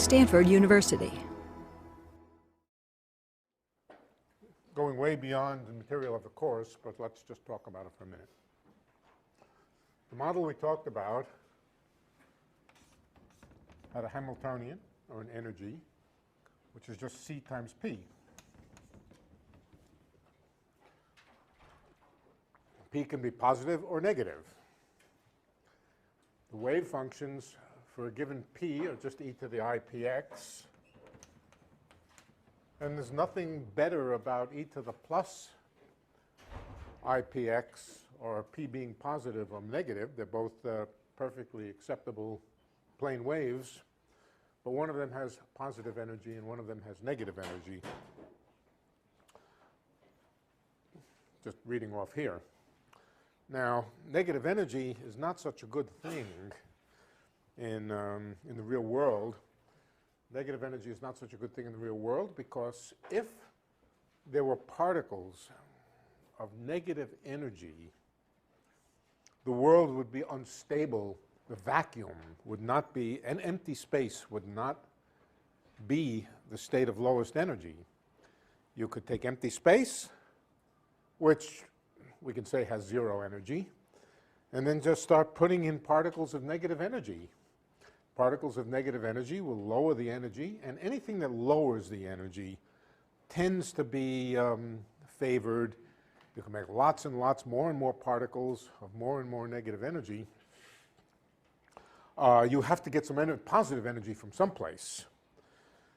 Stanford University. Going way beyond the material of the course, but let's just talk about it for a minute. The model we talked about had a Hamiltonian, or an energy, which is just C times P. P can be positive or negative. The wave functions for a given P are just e to the IPX. And there's nothing better about e to the plus IPX or P being positive or negative. They're both perfectly acceptable plane waves, but one of them has positive energy and one of them has negative energy. Just reading off here. Now, negative energy is not such a good thing in the real world. Negative energy is not such a good thing in the real world because if there were particles of negative energy, the world would be unstable. The vacuum would not be, an empty space would not be the state of lowest energy. You could take empty space, which we can say has zero energy, and then just start putting in particles of negative energy. Particles of negative energy will lower the energy, and anything that lowers the energy tends to be favored. You can make lots and lots, more and more particles of more and more negative energy. You have to get some positive energy from someplace.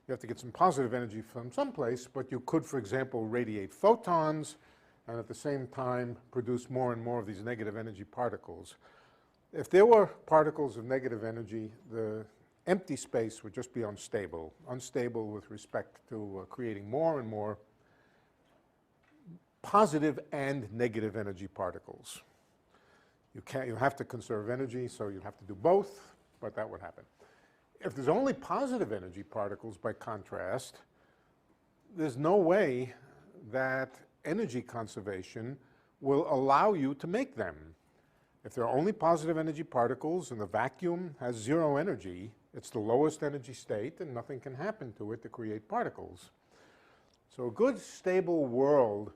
You have to get some positive energy from someplace, but you could, for example, radiate photons and at the same time produce more and more of these negative energy particles. If there were particles of negative energy, the empty space would just be unstable with respect to creating more and more positive and negative energy particles. You have to conserve energy, so you'd have to do both, but that would happen. If there's only positive energy particles, by contrast, there's no way that energy conservation will allow you to make them. If there are only positive energy particles and the vacuum has zero energy, it's the lowest energy state and nothing can happen to it to create particles. So a good stable world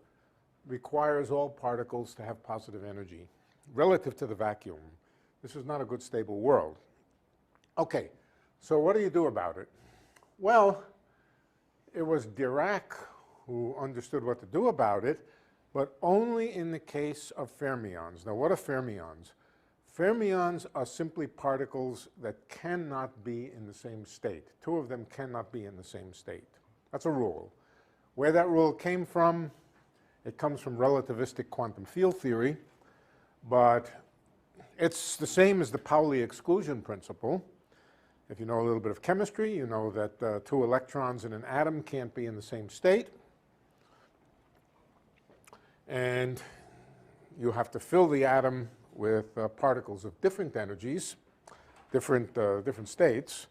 requires all particles to have positive energy relative to the vacuum. This is not a good stable world. Okay, so what do you do about it? Well, it was Dirac who understood what to do about it, but only in the case of fermions. Now, what are fermions? Fermions are simply particles that cannot be in the same state. Two of them cannot be in the same state. That's a rule. Where that rule came from, it comes from relativistic quantum field theory, but it's the same as the Pauli exclusion principle. If you know a little bit of chemistry, you know that two electrons in an atom can't be in the same state. And you have to fill the atom with particles of different energies, different states.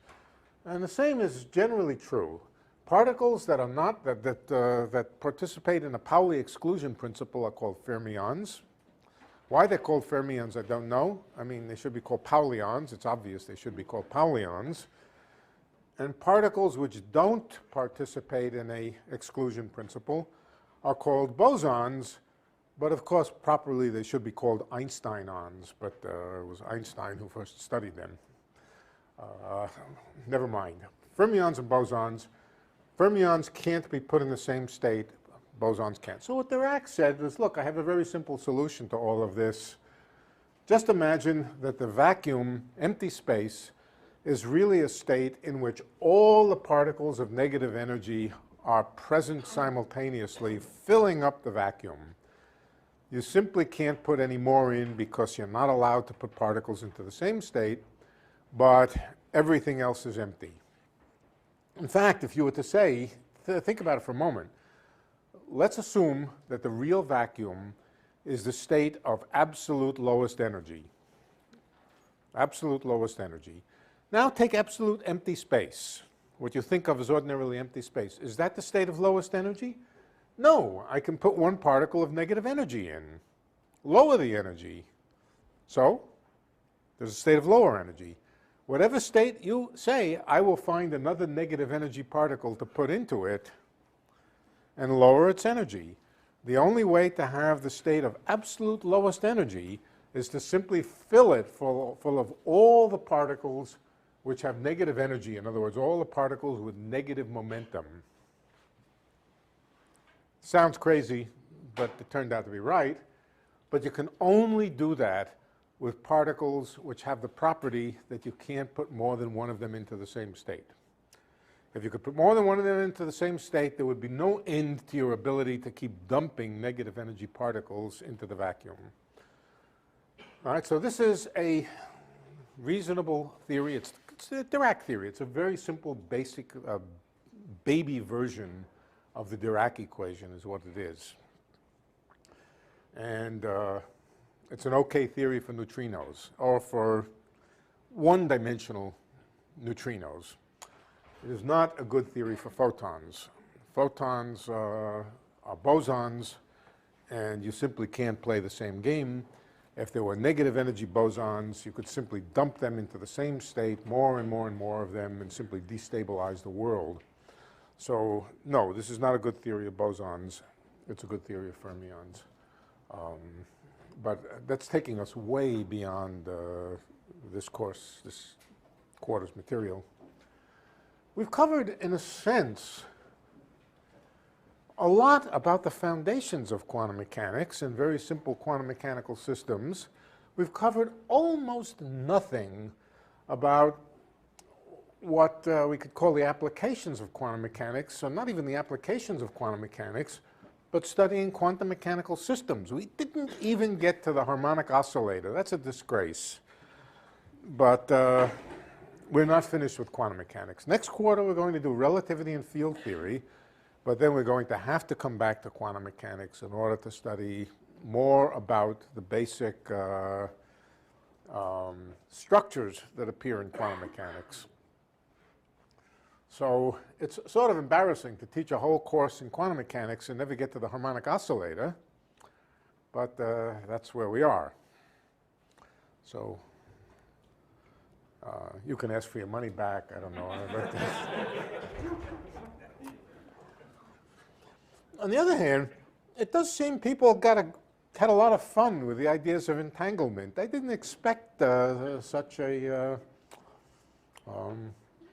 And the same is generally true. Particles that are not, that participate in a Pauli exclusion principle are called fermions. Why they're called fermions, I don't know. I mean, they should be called Paulions. It's obvious they should be called Paulions. And particles which don't participate in a exclusion principle are called bosons. But of course, properly, they should be called Einsteinons, but it was Einstein who first studied them. Never mind. Fermions and bosons. Fermions can't be put in the same state. Bosons can't. So what Dirac said was, look, I have a very simple solution to all of this. Just imagine that the vacuum, empty space, is really a state in which all the particles of negative energy are present simultaneously, filling up the vacuum. You simply can't put any more in because you're not allowed to put particles into the same state, but everything else is empty. In fact, if you were to say, think about it for a moment, let's assume that the real vacuum is the state of absolute lowest energy. Absolute lowest energy. Now take absolute empty space, what you think of as ordinarily empty space. Is that the state of lowest energy? No, I can put one particle of negative energy in, lower the energy. So there's a state of lower energy. whatever state you say, I will find another negative energy particle to put into it and lower its energy. The only way to have the state of absolute lowest energy is to simply fill it full of all the particles which have negative energy. In other words, all the particles with negative momentum. Sounds crazy, but it turned out to be right. But you can only do that with particles which have the property that you can't put more than one of them into the same state. If you could put more than one of them into the same state, there would be no end to your ability to keep dumping negative energy particles into the vacuum. All right, so this is a reasonable theory. It's a Dirac theory. It's a very simple, basic, baby version of the Dirac equation is what it is. And it's an okay theory for neutrinos, or for one-dimensional neutrinos. It is not a good theory for photons. Photons are bosons, and you simply can't play the same game. If there were negative energy bosons, you could simply dump them into the same state, more and more and more of them, and simply destabilize the world. So, no, this is not a good theory of bosons. It's a good theory of fermions. But that's taking us way beyond this course, this quarter's material. We've covered, in a sense, a lot about the foundations of quantum mechanics and very simple quantum mechanical systems. We've covered almost nothing about what we could call the applications of quantum mechanics, so not even the applications of quantum mechanics, but studying quantum mechanical systems. We didn't even get to the harmonic oscillator. That's a disgrace. But we're not finished with quantum mechanics. Next quarter, we're going to do relativity and field theory, but then we're going to have to come back to quantum mechanics in order to study more about the basic structures that appear in quantum mechanics. So it's sort of embarrassing to teach a whole course in quantum mechanics and never get to the harmonic oscillator, but that's where we are. So you can ask for your money back, I don't know. On the other hand, it does seem people had a lot of fun with the ideas of entanglement. I didn't expect such a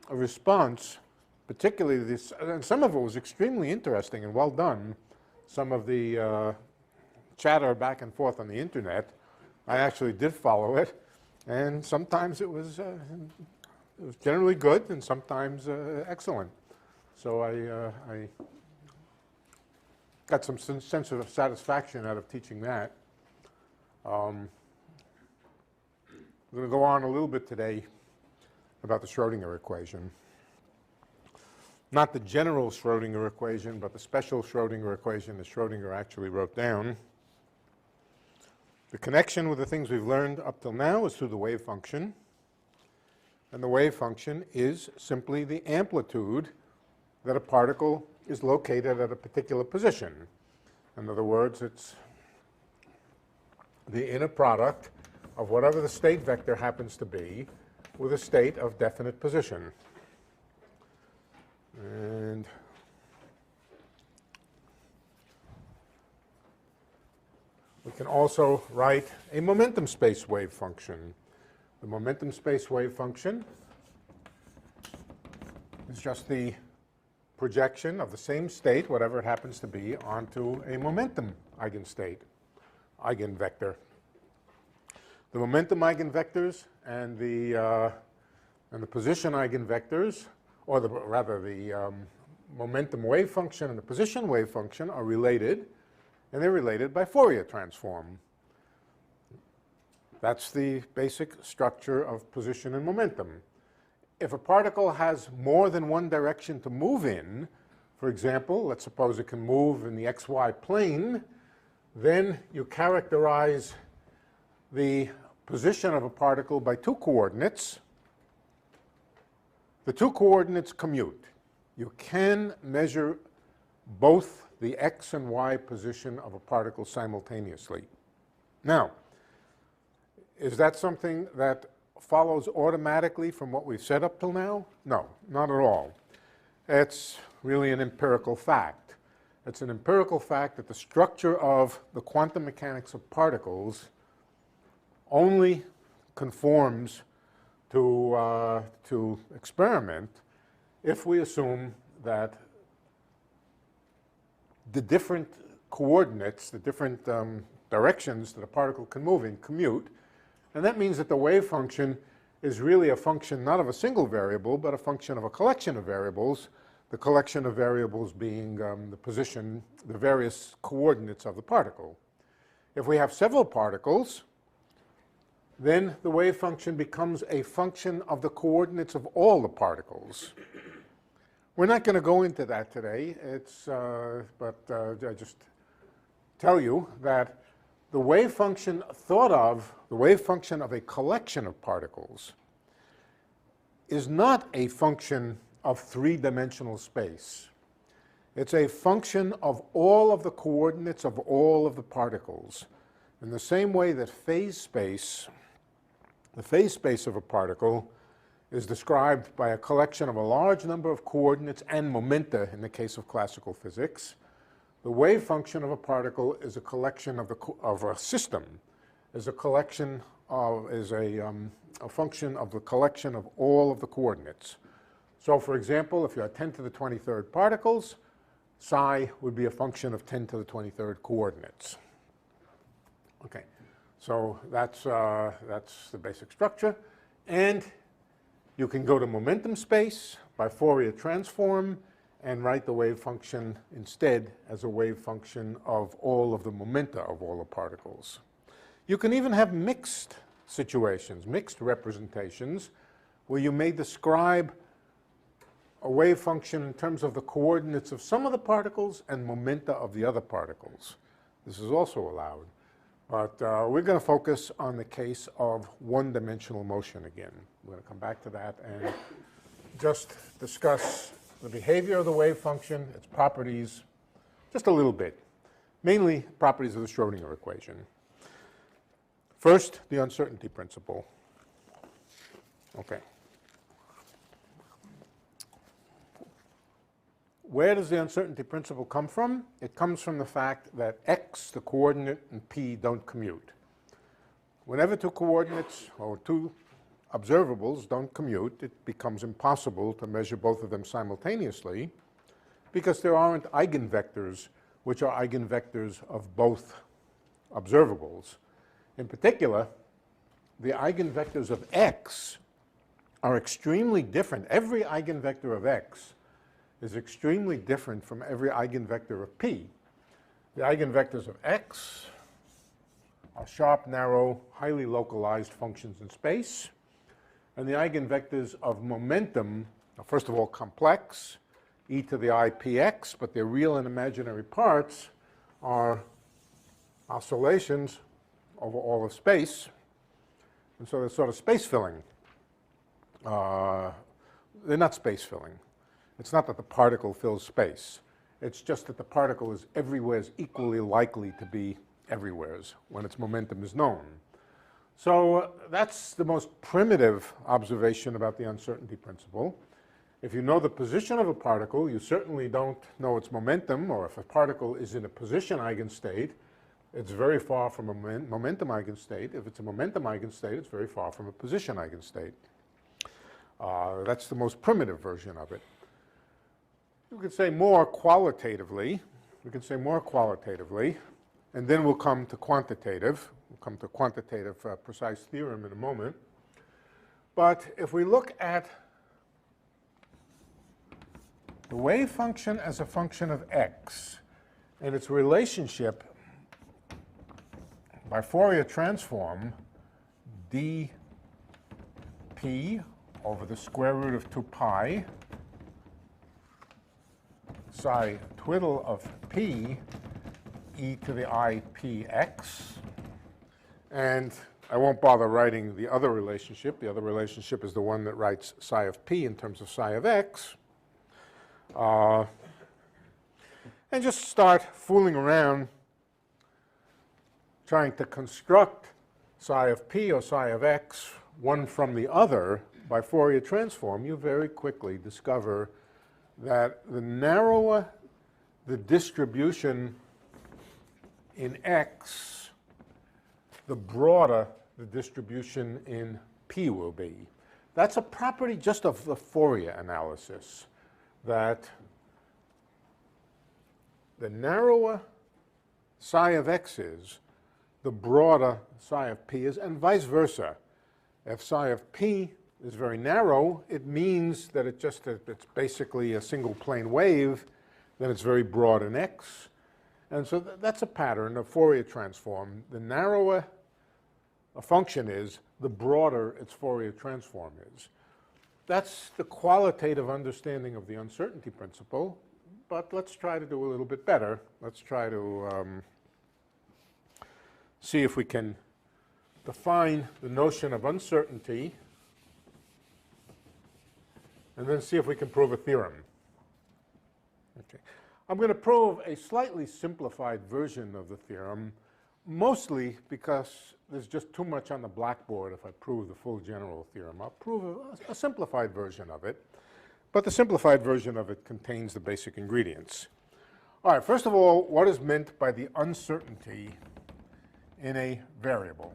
response, particularly this, and some of it was extremely interesting and well done. Some of the chatter back and forth on the internet, I actually did follow it, and sometimes it was generally good and sometimes excellent. So I got some sense of satisfaction out of teaching that. I'm going to go on a little bit today about the Schrodinger equation. Not the general Schrodinger equation, but the special Schrodinger equation that Schrodinger actually wrote down. The connection with the things we've learned up till now is through the wave function. And the wave function is simply the amplitude that a particle is located at a particular position. In other words, it's the inner product of whatever the state vector happens to be with a state of definite position. And we can also write a momentum space wave function. The momentum space wave function is just the projection of the same state, whatever it happens to be, onto a momentum eigenstate, eigenvector. The momentum eigenvectors and the position eigenvectors, or rather the momentum wave function and the position wave function are related, and they're related by Fourier transform. That's the basic structure of position and momentum. If a particle has more than one direction to move in, for example, let's suppose it can move in the xy plane, then you characterize the position of a particle by two coordinates. The two coordinates commute. You can measure both the x and y position of a particle simultaneously. Now, is that something that follows automatically from what we've said up till now? No, not at all. It's really an empirical fact. It's an empirical fact that the structure of the quantum mechanics of particles only conforms to experiment if we assume that the different coordinates, the different directions that a particle can move in commute. And that means that the wave function is really a function not of a single variable, but a function of a collection of variables, the collection of variables being the position, the various coordinates of the particle. If we have several particles, then the wave function becomes a function of the coordinates of all the particles. We're not going to go into that today, but I just tell you that the wave function thought of, the wave function of a collection of particles, is not a function of three-dimensional space. It's a function of all of the coordinates of all of the particles. In the same way that phase space, the phase space of a particle, is described by a collection of a large number of coordinates and momenta in the case of classical physics, the wave function of a particle is a collection of a system, is a collection of, a function of the collection of all of the coordinates. So for example, if you have 10 to the 23rd particles, psi would be a function of 10 to the 23rd coordinates. Okay, so that's the basic structure. And you can go to momentum space by Fourier transform and write the wave function instead as a wave function of all of the momenta of all the particles. You can even have mixed situations, mixed representations, where you may describe a wave function in terms of the coordinates of some of the particles and momenta of the other particles. This is also allowed. But we're going to focus on the case of one-dimensional motion again. We're going to come back to that and just discuss the behavior of the wave function, its properties, just a little bit, mainly properties of the Schrodinger equation. First, the uncertainty principle. Okay. Where does the uncertainty principle come from? It comes from the fact that x, the coordinate, and p don't commute. Whenever two coordinates or two observables don't commute, it becomes impossible to measure both of them simultaneously because there aren't eigenvectors which are eigenvectors of both observables. In particular, the eigenvectors of x are extremely different. Every eigenvector of x is extremely different from every eigenvector of p. The eigenvectors of x are sharp, narrow, highly localized functions in space. And the eigenvectors of momentum are, first of all, complex, e to the I px, but their real and imaginary parts are oscillations over all of space. And so they're sort of space-filling. They're not space-filling. It's not that the particle fills space. It's just that the particle is everywhere equally likely to be everywheres when its momentum is known. So that's the most primitive observation about the uncertainty principle. If you know the position of a particle, you certainly don't know its momentum, or if a particle is in a position eigenstate, it's very far from a momentum eigenstate. If it's a momentum eigenstate, it's very far from a position eigenstate. That's the most primitive version of it. We could say more qualitatively. And then we'll come to quantitative. We'll come to quantitative precise theorem in a moment. But if we look at the wave function as a function of x and its relationship by Fourier transform dp over the square root of 2 pi psi twiddle of p e to the I px. And I won't bother writing the other relationship. The other relationship is the one that writes psi of p in terms of psi of x. And just start fooling around trying to construct psi of p or psi of x one from the other by Fourier transform, you very quickly discover that the narrower the distribution in X, the broader the distribution in P will be. That's a property just of the Fourier analysis, that the narrower psi of X is, the broader psi of P is, and vice versa. If psi of P is very narrow, it means that it's basically a single plane wave, then it's very broad in X. And so that's a pattern of Fourier transform. The narrower a function is, the broader its Fourier transform is. That's the qualitative understanding of the uncertainty principle, but let's try to do a little bit better. Let's try to see if we can define the notion of uncertainty and then see if we can prove a theorem. Okay. I'm going to prove a slightly simplified version of the theorem, mostly because there's just too much on the blackboard if I prove the full general theorem. I'll prove a simplified version of it, but the simplified version of it contains the basic ingredients. All right, first of all, what is meant by the uncertainty in a variable?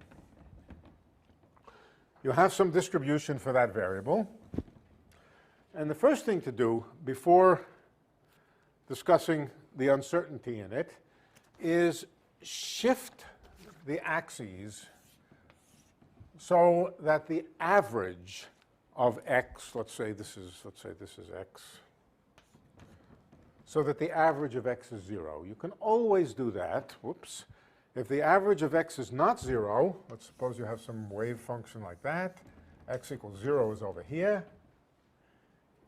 You have some distribution for that variable, and the first thing to do before discussing the uncertainty in it is shift the axes so that the average of X, let's say this is X, so that the average of X is 0. You can always do that. Whoops. If the average of X is not 0, let's suppose you have some wave function like that. X equals 0 is over here.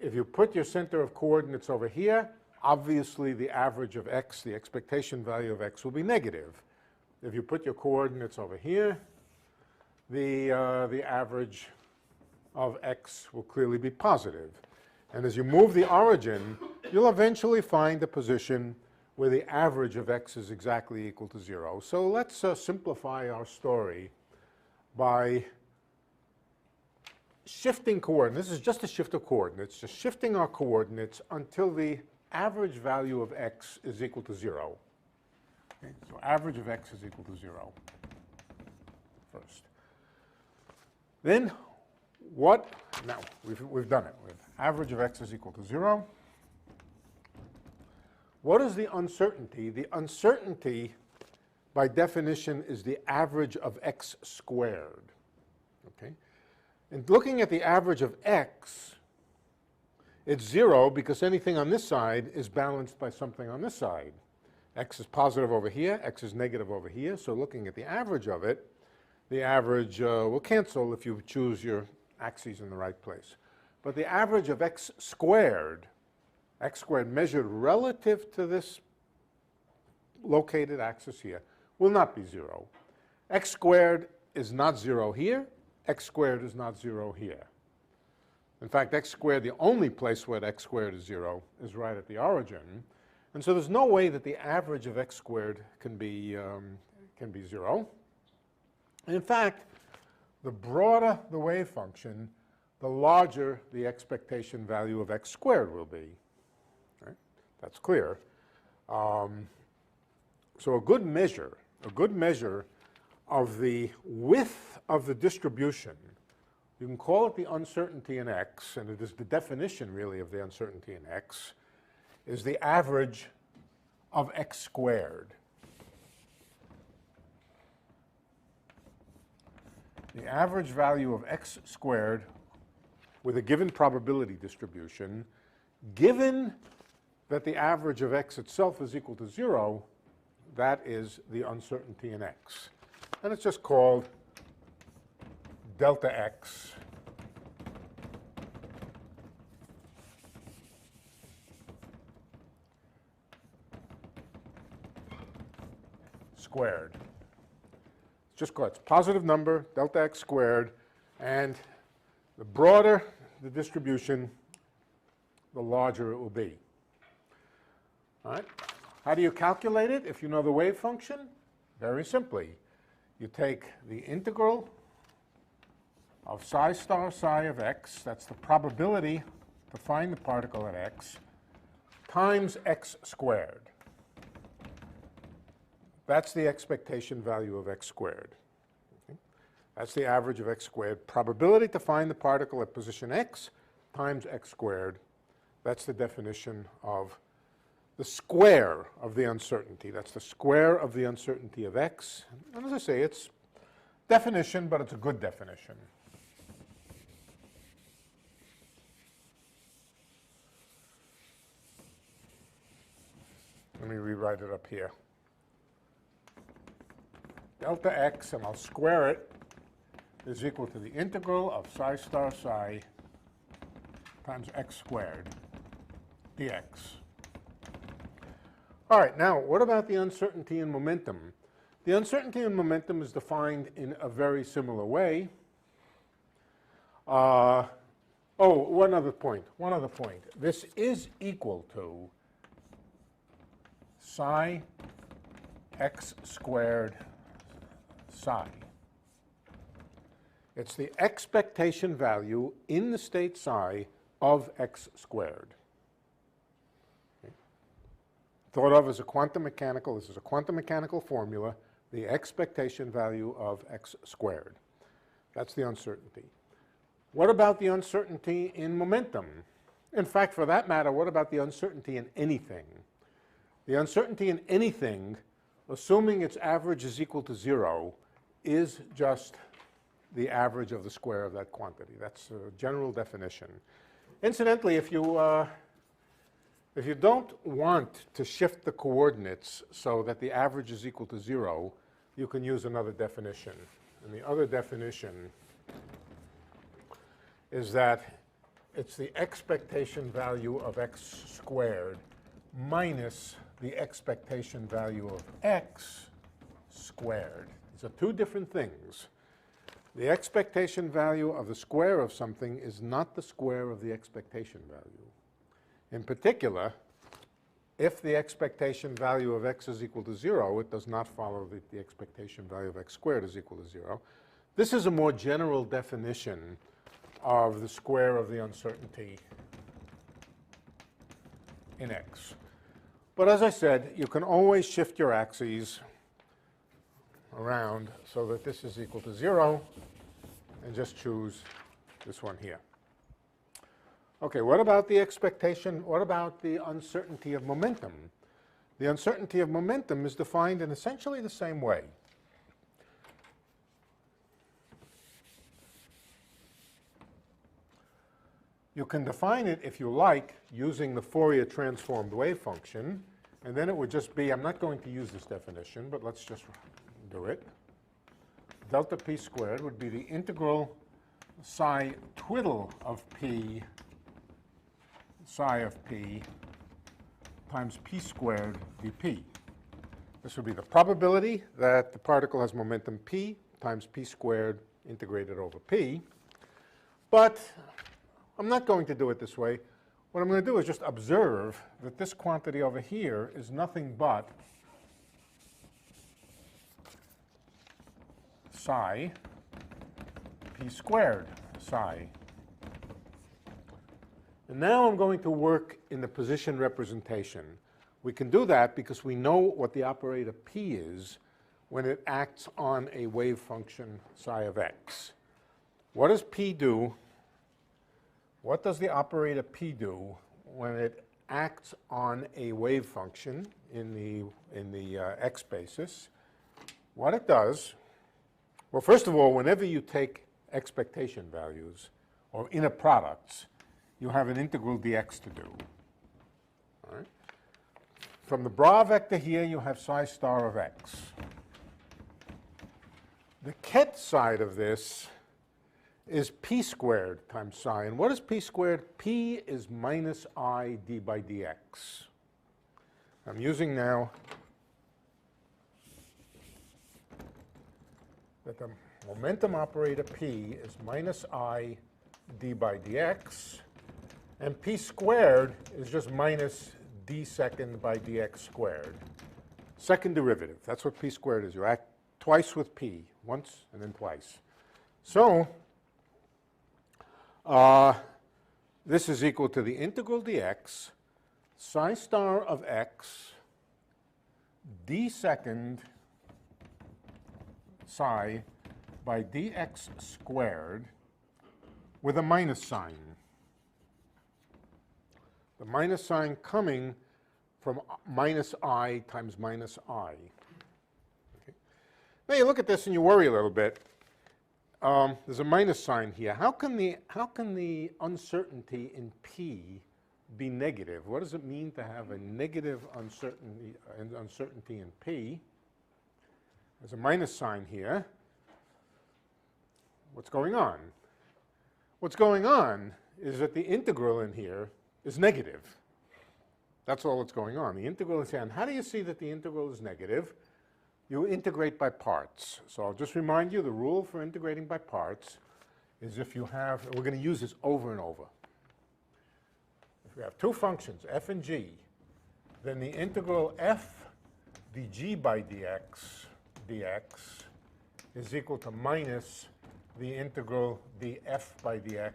If you put your center of coordinates over here, obviously the average of X, the expectation value of X, will be negative. If you put your coordinates over here, the average of X will clearly be positive. And as you move the origin, you'll eventually find a position where the average of X is exactly equal to 0. So let's simplify our story by shifting coordinates. This is just a shift of coordinates, just shifting our coordinates until the average value of X is equal to 0. Okay, so average of X is equal to 0 first. Then what? Now, we've done it. With average of X is equal to 0. What is the uncertainty? The uncertainty, by definition, is the average of X squared. Okay? And looking at the average of X, it's 0 because anything on this side is balanced by something on this side. X is positive over here, X is negative over here, so looking at the average of it, the average will cancel if you choose your axes in the right place. But the average of X squared measured relative to this located axis here, will not be 0. X squared is not 0 here, X squared is not 0 here. In fact, X squared, the only place where X squared is 0 is right at the origin. And so there's no way that the average of X squared can be 0. And in fact, the broader the wave function, the larger the expectation value of X squared will be. Right? That's clear. So a good measure of the width of the distribution, you can call it the uncertainty in X, and it is the definition really of the uncertainty in X, is the average of X squared. The average value of X squared with a given probability distribution, given that the average of X itself is equal to 0, that is the uncertainty in X. And it's just called delta X squared. It's just called, it's a positive number, delta X squared, and the broader the distribution, the larger it will be. All right? How do you calculate it if you know the wave function? Very simply. You take the integral of psi star psi of x, that's the probability to find the particle at x, times x squared. That's the expectation value of x squared. Okay? That's the average of x squared. Probability to find the particle at position x times x squared. That's the definition of the square of the uncertainty. That's the square of the uncertainty of x. And as I say, it's definition, but it's a good definition. Let me rewrite it up here. Delta x, and I'll square it, is equal to the integral of psi star psi times x squared dx. All right, now what about the uncertainty in momentum? The uncertainty in momentum is defined in a very similar way. One other point. This is equal to psi x squared psi. It's the expectation value in the state psi of x squared. Okay. Thought of as a quantum mechanical, this is a quantum mechanical formula, the expectation value of x squared. That's the uncertainty. What about the uncertainty in momentum? In fact, for that matter, what about the uncertainty in anything? The uncertainty in anything, assuming its average is equal to 0, is just the average of the square of that quantity. That's a general definition. Incidentally, if you don't want to shift the coordinates so that the average is equal to 0, you can use another definition. And the other definition is that it's the expectation value of x squared minus the expectation value of x squared. These are two different things. The expectation value of the square of something is not the square of the expectation value. In particular, if the expectation value of x is equal to 0, it does not follow that the expectation value of x squared is equal to 0. This is a more general definition of the square of the uncertainty in x. But as I said, you can always shift your axes around so that this is equal to 0 and just choose this one here. Okay, what about the expectation? What about the uncertainty of momentum? The uncertainty of momentum is defined in essentially the same way. You can define it, if you like, using the Fourier transformed wave function, and then it would just be, I'm not going to use this definition, but let's just do it. Delta p squared would be the integral psi twiddle of p, psi of p, times p squared dp. This would be the probability that the particle has momentum p times p squared integrated over p. But I'm not going to do it this way. What I'm going to do is just observe that this quantity over here is nothing but psi p squared psi. And now I'm going to work in the position representation. We can do that because we know what the operator p is when it acts on a wave function psi of x. What does p do? What does the operator p do when it acts on a wave function in the x basis? What it does, well, first of all, whenever you take expectation values or inner products, you have an integral dx to do. All right? From the bra vector here, you have psi star of x. The ket side of this is p squared times psi. And what is p squared? P is minus I d by dx. I'm using now that the momentum operator p is minus I d by dx, and p squared is just minus d second by dx squared. Second derivative, that's what p squared is. You act twice with p, once and then twice. So This is equal to the integral dx psi star of x d second psi by dx squared with a minus sign. The minus sign coming from minus I times minus I. Okay. Now you look at this and you worry a little bit. There's a minus sign here. How can the uncertainty in P be negative? What does it mean to have a negative uncertainty in P? There's a minus sign here. What's going on? What's going on is that the integral in here is negative. That's all that's going on. The integral is here. And how do you see that the integral is negative? You integrate by parts. So I'll just remind you, the rule for integrating by parts is if you have, and we're going to use this over and over. If we have two functions, f and g, then the integral f dg by dx is equal to minus the integral df by dx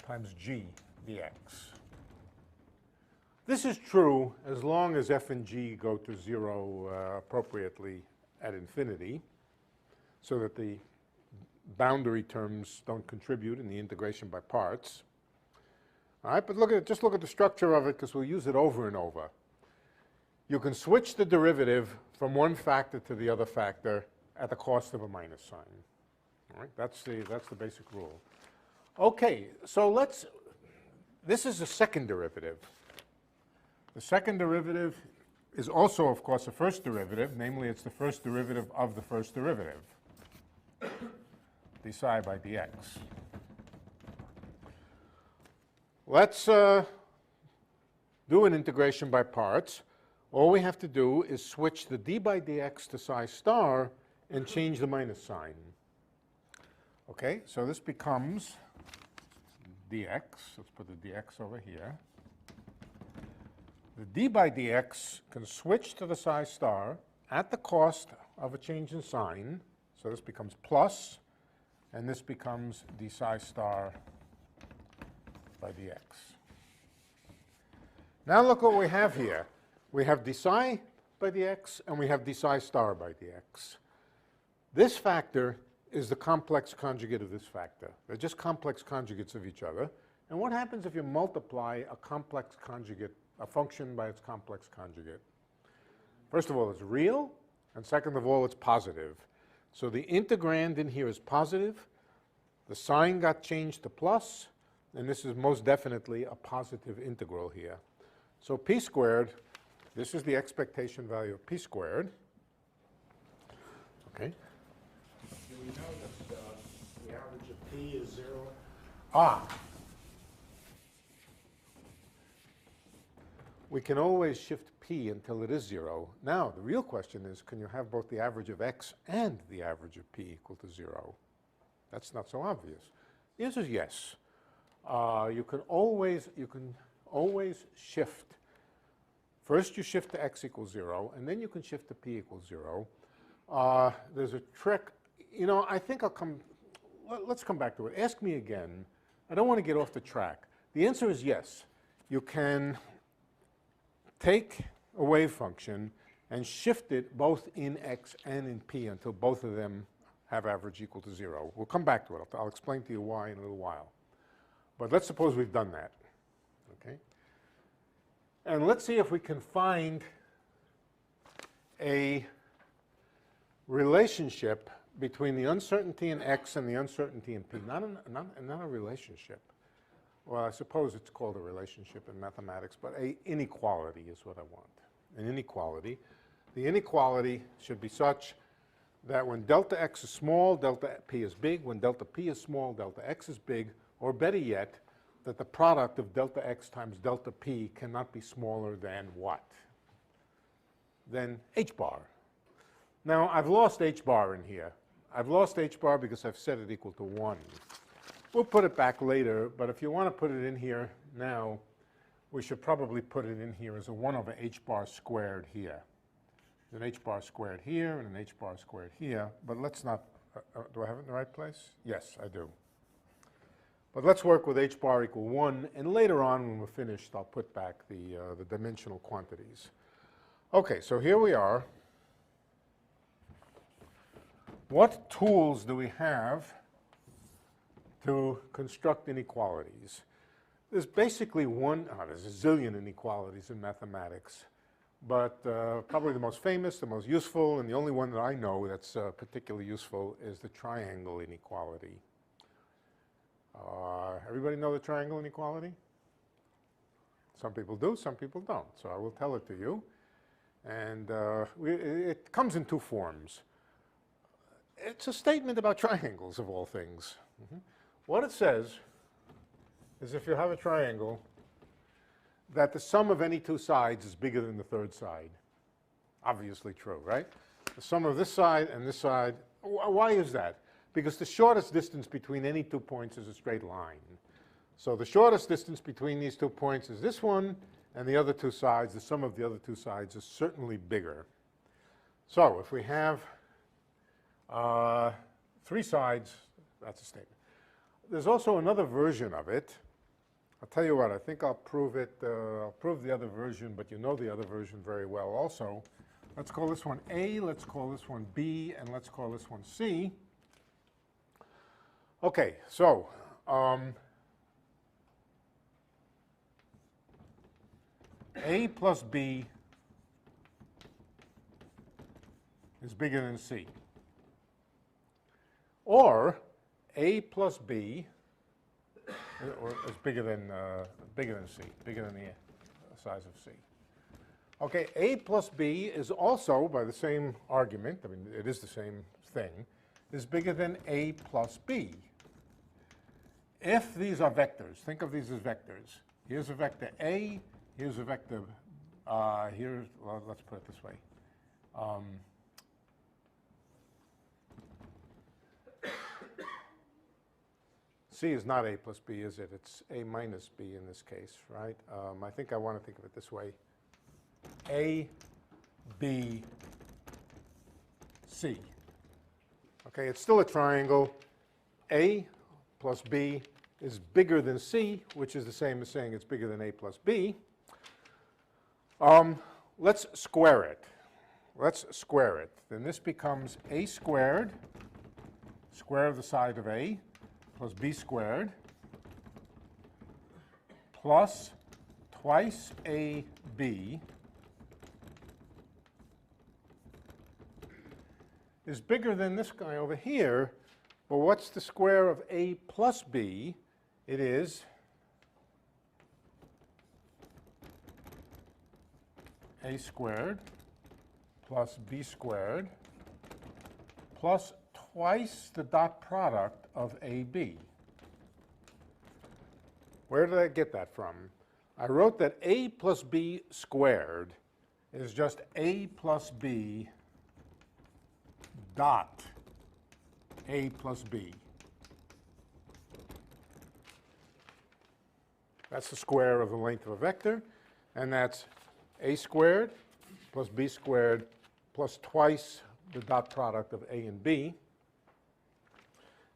times g dx. This is true as long as f and g go to 0 appropriately at infinity, so that the boundary terms don't contribute in the integration by parts. All right, but just look at the structure of it, because we'll use it over and over. You can switch the derivative from one factor to the other factor at the cost of a minus sign. All right, that's the basic rule. Okay, so this is the second derivative. The second derivative is also, of course, the first derivative. Namely, it's the first derivative of the first derivative, d psi by dx. Let's do an integration by parts. All we have to do is switch the d by dx to psi star and change the minus sign. Okay, so this becomes dx. Let's put the dx over here. The d by dx can switch to the psi star at the cost of a change in sign. So this becomes plus, and this becomes d psi star by dx. Now look what we have here. We have d psi by dx, and we have d psi star by dx. This factor is the complex conjugate of this factor. They're just complex conjugates of each other. And what happens if you multiply a complex conjugate, a function by its complex conjugate? First of all, it's real, and second of all, it's positive. So the integrand in here is positive. The sign got changed to plus, and this is most definitely a positive integral here. So p squared, this is the expectation value of p squared. Okay. Do we know that the average of p is 0? We can always shift p until it is 0. Now, the real question is, can you have both the average of x and the average of p equal to 0? That's not so obvious. The answer is yes. You can always shift. First, you shift to x equals 0, and then you can shift to p equals 0. There's a trick. You know, I think let's come back to it. Ask me again. I don't want to get off the track. The answer is yes. You can take a wave function and shift it both in x and in p until both of them have average equal to 0. We'll come back to it. I'll explain to you why in a little while. But let's suppose we've done that. Okay? And let's see if we can find a relationship between the uncertainty in x and the uncertainty in p. Not a relationship. Well, I suppose it's called a relationship in mathematics, but an inequality is what I want. An inequality. The inequality should be such that when delta x is small, delta p is big. When delta p is small, delta x is big. Or better yet, that the product of delta x times delta p cannot be smaller than what? Than h bar. Now, I've lost h bar in here. I've lost h bar because I've set it equal to 1. We'll put it back later, but if you want to put it in here now, we should probably put it in here as a 1 over h bar squared here. An h bar squared here and an h bar squared here, but let's not, do I have it in the right place? Yes, I do. But let's work with h bar equal 1, and later on when we're finished, I'll put back the dimensional quantities. Okay, so here we are. What tools do we have to construct inequalities? There's basically there's a zillion inequalities in mathematics, but probably the most famous, the most useful, and the only one that I know that's particularly useful is the triangle inequality. Everybody know the triangle inequality? Some people do, some people don't, so I will tell it to you. And it comes in two forms. It's a statement about triangles, of all things. What it says is if you have a triangle, that the sum of any two sides is bigger than the third side. Obviously true, right? The sum of this side and this side. Why is that? Because the shortest distance between any 2 points is a straight line. So the shortest distance between these 2 points is this one, and the other two sides, the sum of the other two sides is certainly bigger. So if we have 3 sides, that's a statement. There's also another version of it. I'll tell you what, I think I'll prove it. I'll prove the other version, but you know the other version very well also. Let's call this one A, let's call this one B, and let's call this one C. Okay, so A plus B is bigger than C. Or A plus B is bigger than C, bigger than the size of C. Okay, A plus B is also, by the same argument, I mean, it is the same thing, is bigger than A plus B. If these are vectors, think of these as vectors. Here's a vector A, here's a vector, well, let's put it this way. C is not A plus B, is it? It's A minus B in this case, right? I think I want to think of it this way. A, B, C. Okay, it's still a triangle. A plus B is bigger than C, which is the same as saying it's bigger than A plus B. Let's square it. Let's square it. Then this becomes A squared, square of the side of A, plus B squared, plus twice AB is bigger than this guy over here. But what's the square of A plus B? It is A squared plus B squared plus twice the dot product of AB. Where did I get that from? I wrote that A plus B squared is just A plus B dot A plus B. That's the square of the length of a vector, and that's A squared plus B squared plus twice the dot product of A and B.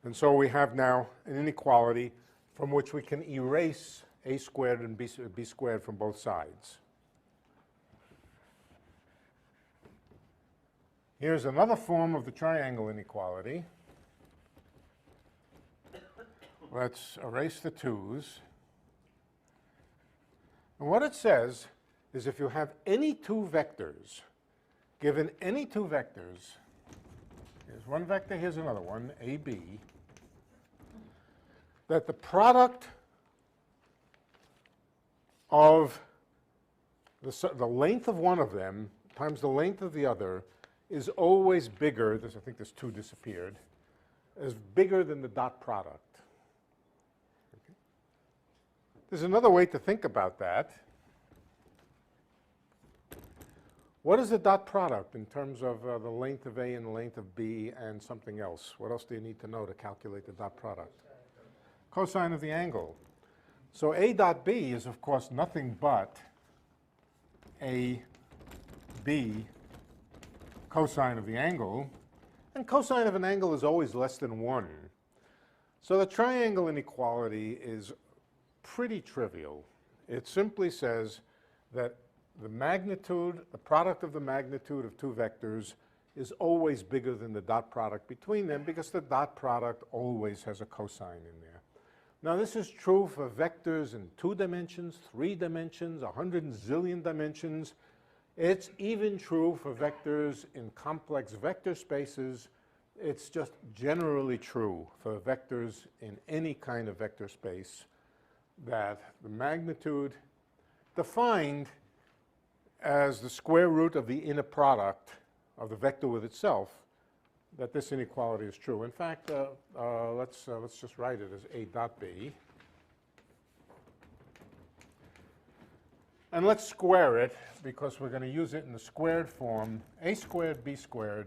And so we have now an inequality from which we can erase A squared and B squared from both sides. Here's another form of the triangle inequality. Let's erase the 2's. And what it says is if you have any two vectors, given any two vectors, here's one vector, here's another one, AB, that the product of the length of one of them times the length of the other is always bigger, I think this 2 disappeared, is bigger than the dot product. Okay. There's another way to think about that. What is the dot product in terms of the length of A and the length of B and something else? What else do you need to know to calculate the dot product? Cosine of the angle. So A dot B is, of course, nothing but A B cosine of the angle. And cosine of an angle is always less than 1. So the triangle inequality is pretty trivial. It simply says that the magnitude, the product of the magnitude of two vectors is always bigger than the dot product between them because the dot product always has a cosine in there. Now this is true for vectors in 2 dimensions, 3 dimensions, 100 zillion dimensions. It's even true for vectors in complex vector spaces. It's just generally true for vectors in any kind of vector space that the magnitude defined as the square root of the inner product of the vector with itself, that this inequality is true. In fact, let's just write it as A dot B. And let's square it because we're going to use it in the squared form. A squared B squared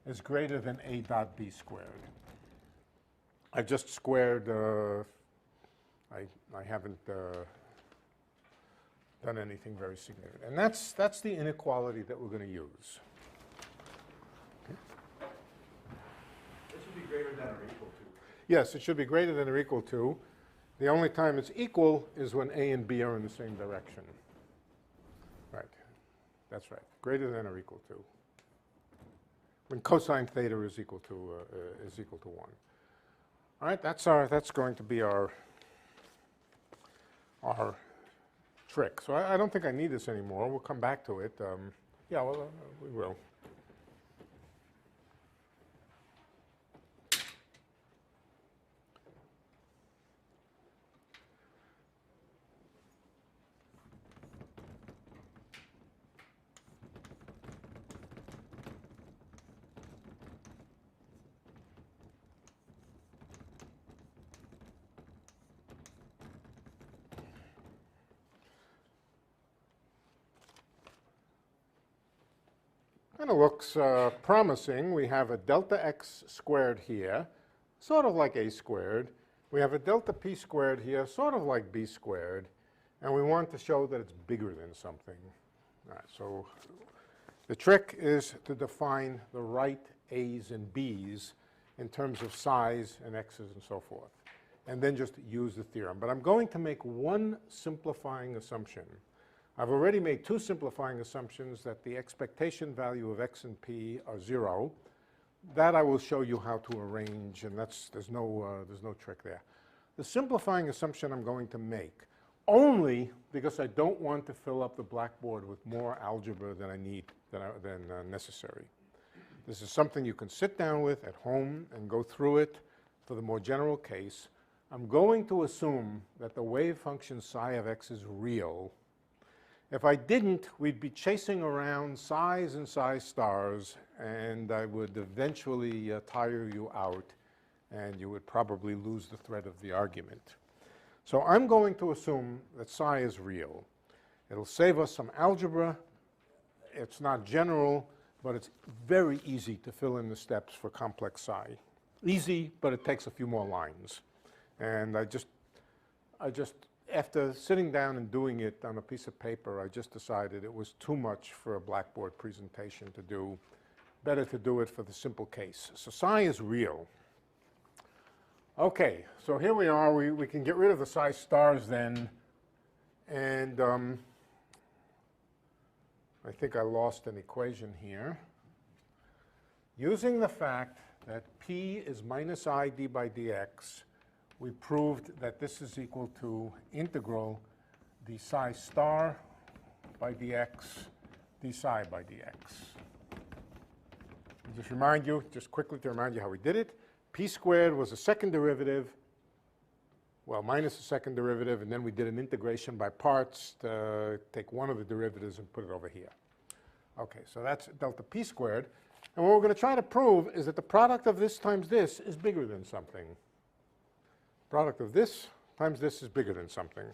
is greater than A dot B squared. I've just squared, I haven't done anything very significant. And that's the inequality that we're going to use. Okay. It should be greater than or equal to. Yes, it should be greater than or equal to. The only time it's equal is when A and B are in the same direction. Right. That's right. Greater than or equal to. When cosine theta is equal to 1. All right. That's going to be our trick. So I don't think I need this anymore. We'll come back to it. Yeah, well, we will. Kind of looks promising. We have a delta x squared here, sort of like a squared. We have a delta p squared here, sort of like b squared. And we want to show that it's bigger than something. All right, so the trick is to define the right a's and b's in terms of size and x's and so forth, and then just use the theorem. But I'm going to make one simplifying assumption. I've already made 2 simplifying assumptions that the expectation value of x and p are 0. That I will show you how to arrange, and there's no trick there. The simplifying assumption I'm going to make, only because I don't want to fill up the blackboard with more algebra than I need, than necessary. This is something you can sit down with at home and go through it for the more general case. I'm going to assume that the wave function psi of x is real. If I didn't, we'd be chasing around psi's and psi stars, and I would eventually tire you out, and you would probably lose the thread of the argument. So I'm going to assume that psi is real. It'll save us some algebra. It's not general, but it's very easy to fill in the steps for complex psi. Easy, but it takes a few more lines. And I just after sitting down and doing it on a piece of paper, I just decided it was too much for a blackboard presentation to do. Better to do it for the simple case. So psi is real. Okay, so here we are. We can get rid of the psi stars then. And I think I lost an equation here. Using the fact that p is minus I d by dx, we proved that this is equal to integral d psi star by dx, d psi by dx. Just quickly to remind you how we did it. P squared was a second derivative, well, minus a second derivative, and then we did an integration by parts to take one of the derivatives and put it over here. Okay, so that's delta p squared. And what we're going to try to prove is that the product of this times this is bigger than something. Product of this times this is bigger than something.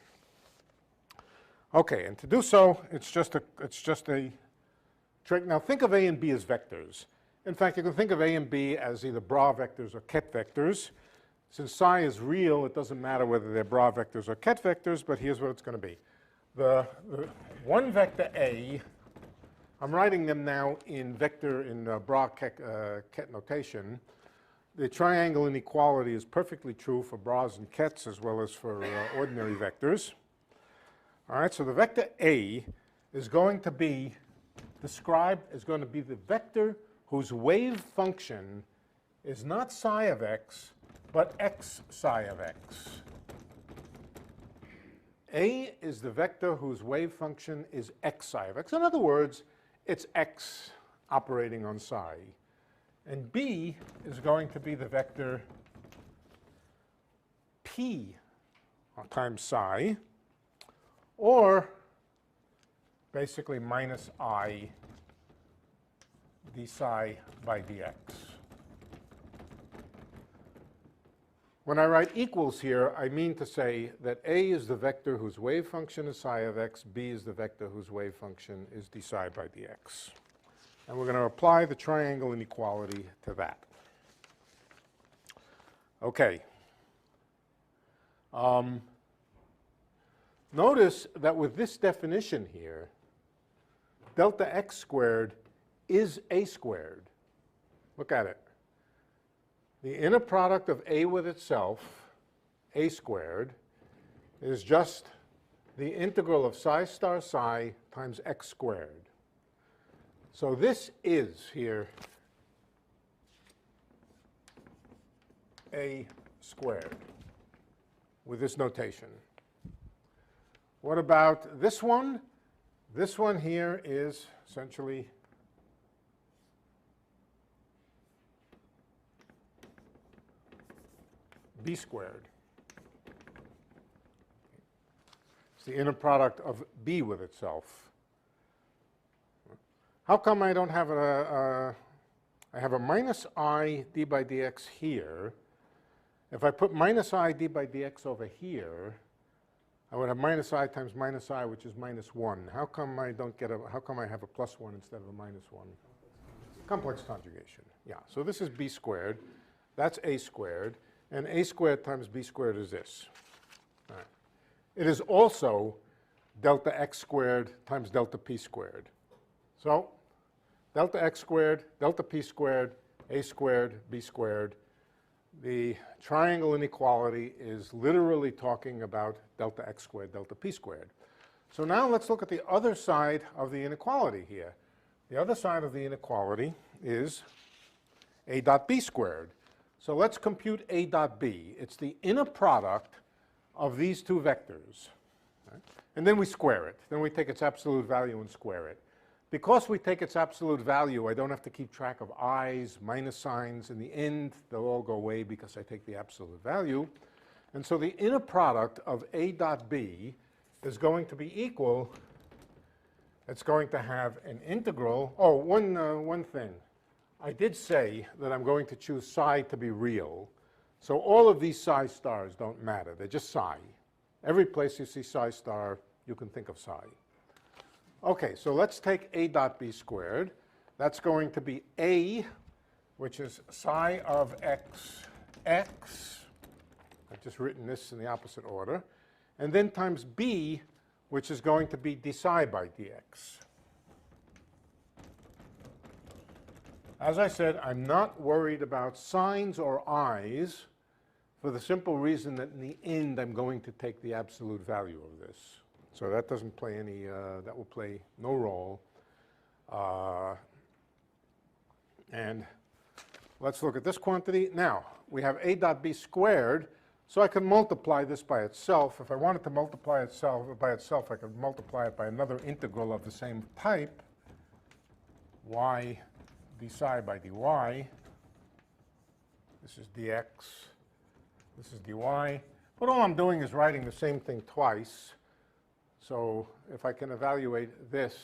Okay, and to do so, it's just a trick. Now think of A and B as vectors. In fact, you can think of A and B as either bra vectors or ket vectors. Since psi is real, it doesn't matter whether they're bra vectors or ket vectors, but here's what it's going to be. The one vector A, I'm writing them now in bra ket notation. the triangle inequality is perfectly true for bras and kets as well as for ordinary vectors. All right, so the vector A is going to be described as going to be the vector whose wave function is not psi of x, but x psi of x. A is the vector whose wave function is x psi of x. In other words, it's x operating on psi. And B is going to be the vector p times psi, or basically minus I d psi by dx. When I write equals here, I mean to say that A is the vector whose wave function is psi of x, B is the vector whose wave function is d psi by dx. And we're going to apply the triangle inequality to that. Okay. Notice that with this definition here, delta x squared is a squared. Look at it. The inner product of A with itself, a squared, is just the integral of psi star psi times x squared. So this is here a squared with this notation. What about this one? This one here is essentially b squared. It's the inner product of b with itself. How come I don't have I have a minus I d by dx here. If I put minus I d by dx over here, I would have minus I times minus I, which is minus 1. How come I don't get how come I have a plus 1 instead of a minus 1? Complex conjugation. Yeah, so this is b squared. That's a squared. And a squared times b squared is this. All right. It is also delta x squared times delta p squared. So delta x squared, delta p squared, a squared, b squared. The triangle inequality is literally talking about delta x squared, delta p squared. So now let's look at the other side of the inequality here. The other side of the inequality is a dot b squared. So let's compute a dot b. It's the inner product of these two vectors. Right? And then we square it. Then we take its absolute value and square it. Because we take its absolute value, I don't have to keep track of i's, minus signs. In the end, they'll all go away because I take the absolute value. And so the inner product of a dot b is going to be equal. It's going to have an integral. Oh, one thing. I did say that I'm going to choose psi to be real. So all of these psi stars don't matter. They're just psi. Every place you see psi star, you can think of psi. Okay, so let's take a dot b squared. That's going to be a, which is psi of x, x. I've just written this in the opposite order. And then times b, which is going to be d psi by dx. As I said, I'm not worried about signs or i's for the simple reason that in the end I'm going to take the absolute value of this. So that doesn't play any, that will play no role. And let's look at this quantity. Now, we have a dot b squared, so I can multiply this by itself. If I wanted to multiply itself by itself, I could multiply it by another integral of the same type, y d psi by dy. This is dx. This is dy. But all I'm doing is writing the same thing twice. So if I can evaluate this,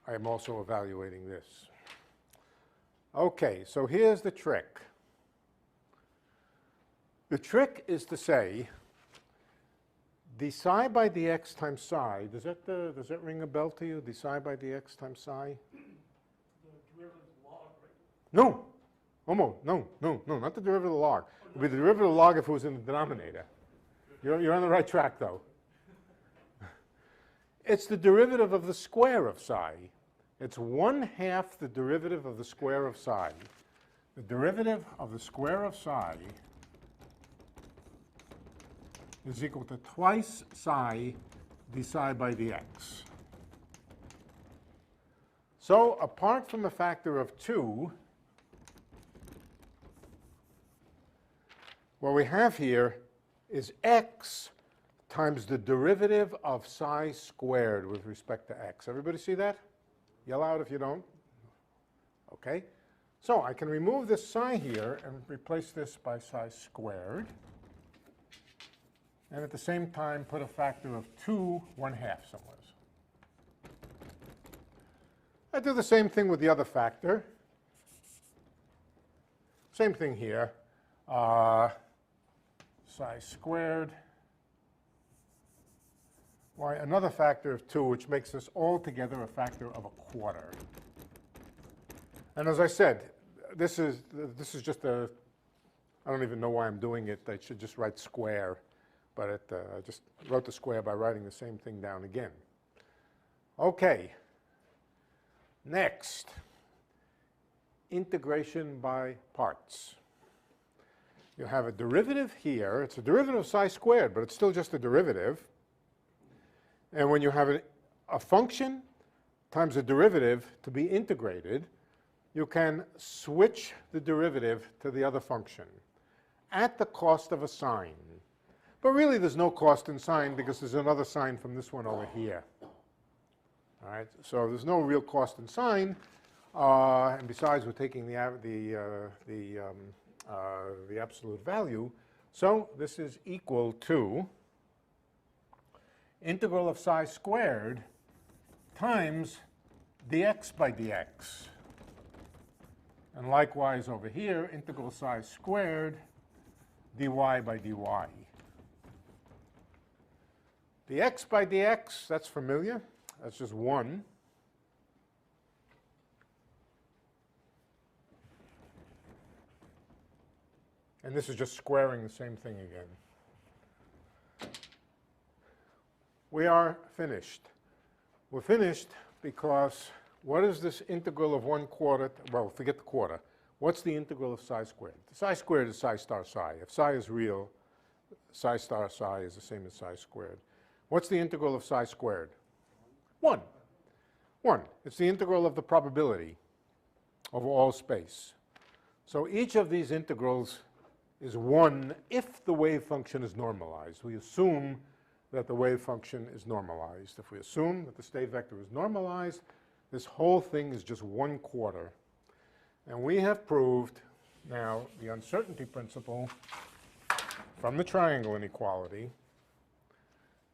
I am also evaluating this. Okay, so here's the trick. The trick is to say d psi by dx times psi. Does that ring a bell to you? D psi by dx times psi? The derivative log, right? No. No, not the derivative of the log. It would be the derivative of the log if it was in the denominator. You're on the right track, though. It's the derivative of the square of psi. It's 1/2 the derivative of the square of psi. the derivative of the square of psi is equal to twice psi d psi by dx. So apart from a factor of 2, what we have here is x times the derivative of psi squared with respect to x. Everybody see that? Yell out if you don't. Okay. So I can remove this psi here and replace this by psi squared. And at the same time, put a factor of 2 1/2 somewhere. I do the same thing with the other factor. Same thing here. Psi squared. Why, another factor of 2, which makes this altogether a factor of 1/4. And as I said, this is just a, I don't even know why I'm doing it. I should just write square. But I just wrote the square by writing the same thing down again. Okay. Next, integration by parts. You have a derivative here. It's a derivative of psi squared, but it's still just a derivative. And when you have a function times a derivative to be integrated, you can switch the derivative to the other function at the cost of a sign. But really, there's no cost in sign because there's another sign from this one over here. All right, so there's no real cost in sign, and besides, we're taking the absolute value. So this is equal to integral of psi squared times dx by dx. And likewise over here, integral psi squared dy by dy. Dx by dx, that's familiar. That's just 1. And this is just squaring the same thing again. We are finished. We're finished because what is this integral of 1/4? Well, forget the quarter. What's the integral of psi squared? Psi squared is psi star psi. If psi is real, psi star psi is the same as psi squared. What's the integral of psi squared? 1. 1. It's the integral of the probability over all space. So each of these integrals is 1 if the wave function is normalized. We assume that the wave function is normalized. If we assume that the state vector is normalized, this whole thing is just 1/4. And we have proved now the uncertainty principle from the triangle inequality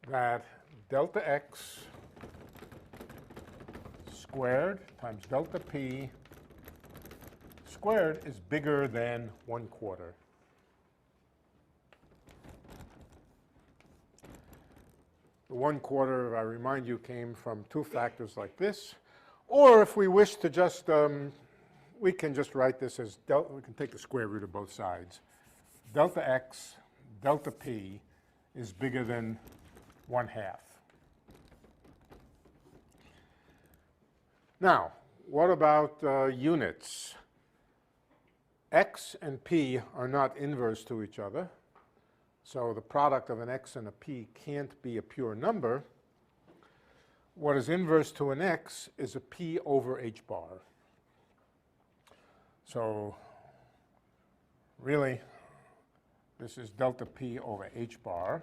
that delta x squared times delta p squared is bigger than 1/4. The 1/4, I remind you, came from 2 factors like this. Or if we wish to just, we can just write this as delta, we can take the square root of both sides. Delta x, delta p is bigger than 1/2. Now, what about units? X and p are not inverse to each other. So the product of an x and a p can't be a pure number. What is inverse to an x is a p over h bar. So really, this is delta p over h bar.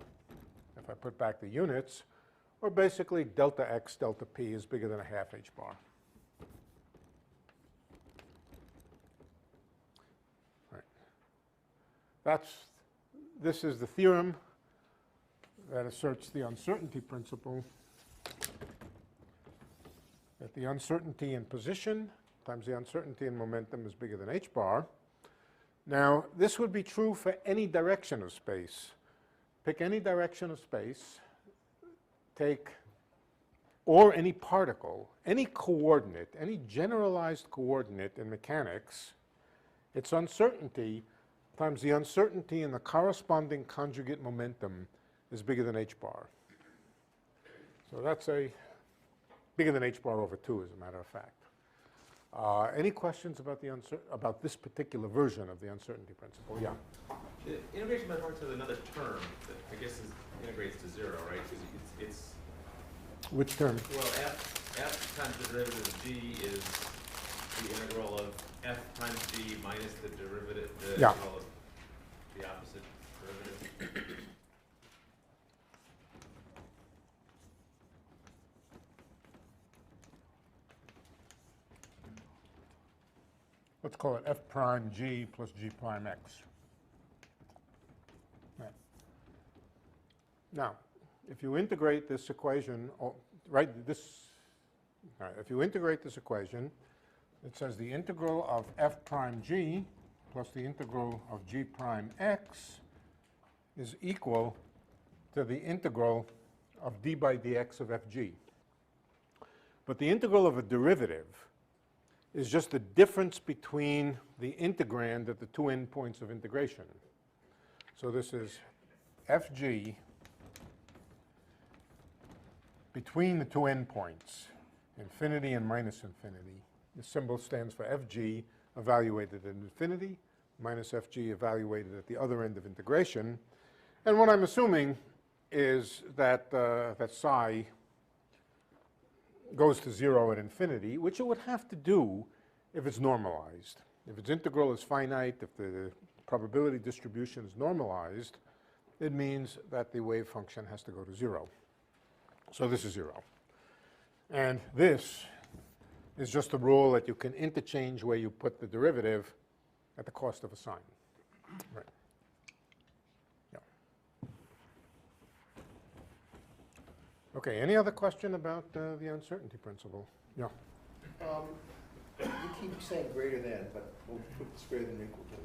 If I put back the units, or basically delta x, delta p is bigger than 1/2 h bar. Right. This is the theorem that asserts the uncertainty principle, that the uncertainty in position times the uncertainty in momentum is bigger than h bar. Now, this would be true for any direction of space. Pick any direction of space, or any particle, any coordinate, any generalized coordinate in mechanics, its uncertainty times the uncertainty in the corresponding conjugate momentum is bigger than h bar. So that's bigger than h bar over 2, as a matter of fact. Any questions about about this particular version of the uncertainty principle? Yeah. The integration method has another term that I guess integrates to 0, right? Because it's Which term? well, f times the derivative of g is the integral of f times g minus the derivative, the Yeah. integral of the opposite derivative. Let's call it f prime g plus g prime x. Right. Now, if you integrate this equation, if you integrate this equation, it says the integral of f prime g plus the integral of g prime x is equal to the integral of d by dx of fg. But the integral of a derivative is just the difference between the integrand at the two endpoints of integration. So this is fg between the two endpoints, infinity and minus infinity. The symbol stands for fg evaluated at infinity minus fg evaluated at the other end of integration. And what I'm assuming is that, that psi goes to 0 at infinity, which it would have to do if it's normalized. If its integral is finite, if the probability distribution is normalized, it means that the wave function has to go to 0. So this is 0. And this is just a rule that you can interchange where you put the derivative at the cost of a sign. Right. Yeah. Okay, any other question about the uncertainty principle? Yeah. You keep saying greater than, but we'll put this greater than or equal to.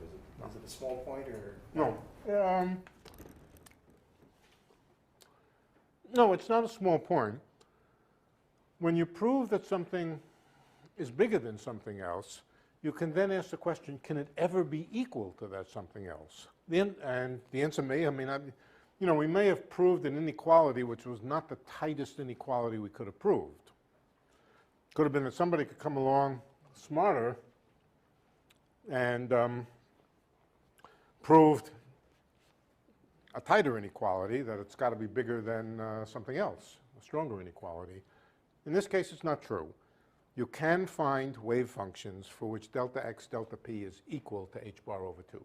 Is it a small point or? No. No, it's not a small point. When you prove that something is bigger than something else, you can then ask the question, can it ever be equal to that something else? And the answer may, we may have proved an inequality which was not the tightest inequality we could have proved. Could have been that somebody could come along smarter and proved a tighter inequality, that it's got to be bigger than something else, a stronger inequality. In this case, it's not true. You can find wave functions for which delta x, delta p is equal to h bar over 2.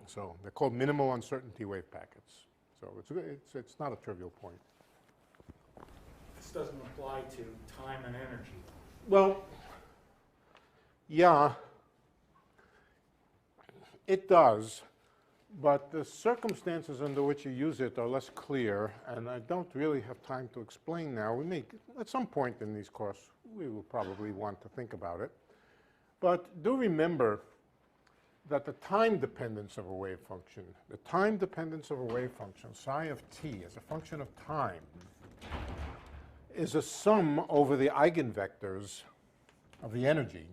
So they're called minimal uncertainty wave packets. So it's not a trivial point. This doesn't apply to time and energy. Well, yeah, it does, but the circumstances under which you use it are less clear, and I don't really have time to explain now. We may, at some point in these courses, we will probably want to think about it. But do remember that the time dependence of a wave function, psi of t as a function of time, is a sum over the eigenvectors of the energy.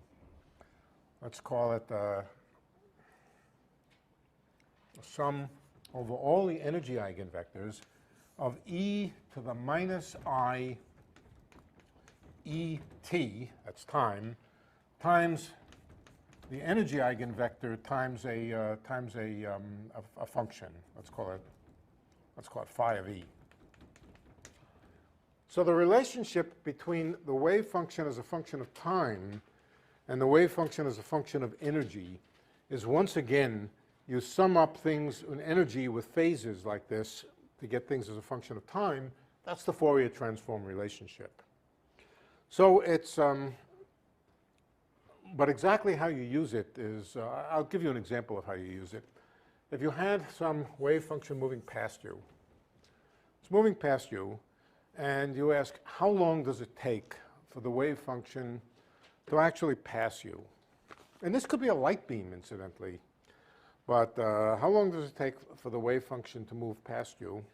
Let's call it a sum over all the energy eigenvectors of e to the minus I e t, that's time, times the energy eigenvector times a function. Let's call it phi of e. So the relationship between the wave function as a function of time and the wave function as a function of energy is, once again, you sum up things in energy with phases like this to get things as a function of time. That's the Fourier transform relationship. So it's, but exactly how you use it is, I'll give you an example of how you use it. If you had some wave function moving past you, it's moving past you, and you ask, how long does it take for the wave function to actually pass you? And this could be a light beam, incidentally. But how long does it take for the wave function to move past you?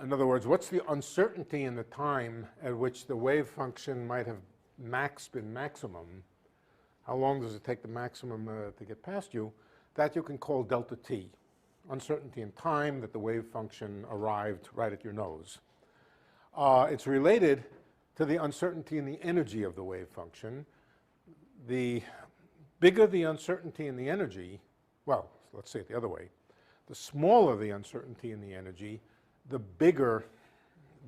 In other words, what's the uncertainty in the time at which the wave function might have been maximum? How long does it take the maximum to get past you? That you can call delta t. Uncertainty in time that the wave function arrived right at your nose. It's related to the uncertainty in the energy of the wave function. The bigger the uncertainty in the energy, well, let's say it the other way. The smaller the uncertainty in the energy, the bigger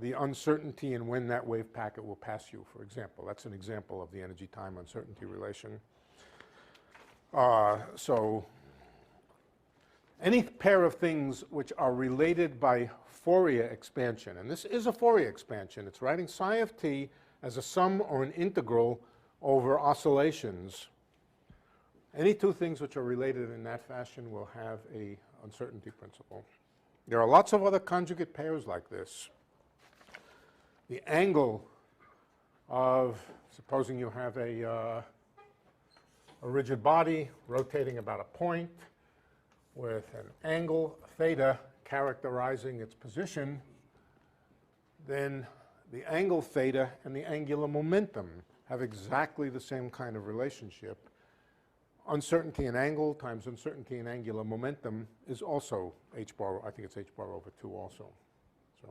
the uncertainty in when that wave packet will pass you, for example. That's an example of the energy-time uncertainty relation. So any pair of things which are related by Fourier expansion, and this is a Fourier expansion. It's writing psi of t as a sum or an integral over oscillations. Any two things which are related in that fashion will have a uncertainty principle. There are lots of other conjugate pairs like this. The angle of, supposing you have a rigid body rotating about a point with an angle theta characterizing its position, then the angle theta and the angular momentum have exactly the same kind of relationship. Uncertainty in angle times uncertainty in angular momentum is also h bar, I think it's h bar over 2 also. So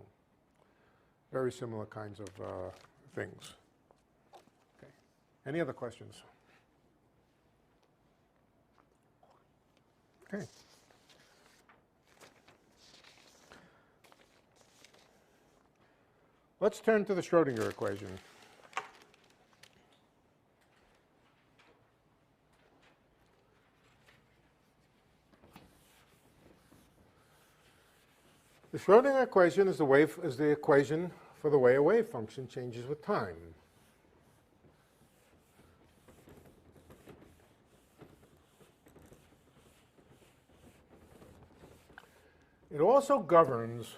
very similar kinds of things. Okay. Any other questions? Okay. Let's turn to the Schrodinger equation. The Schrodinger equation is the equation for the way a wave function changes with time. It also governs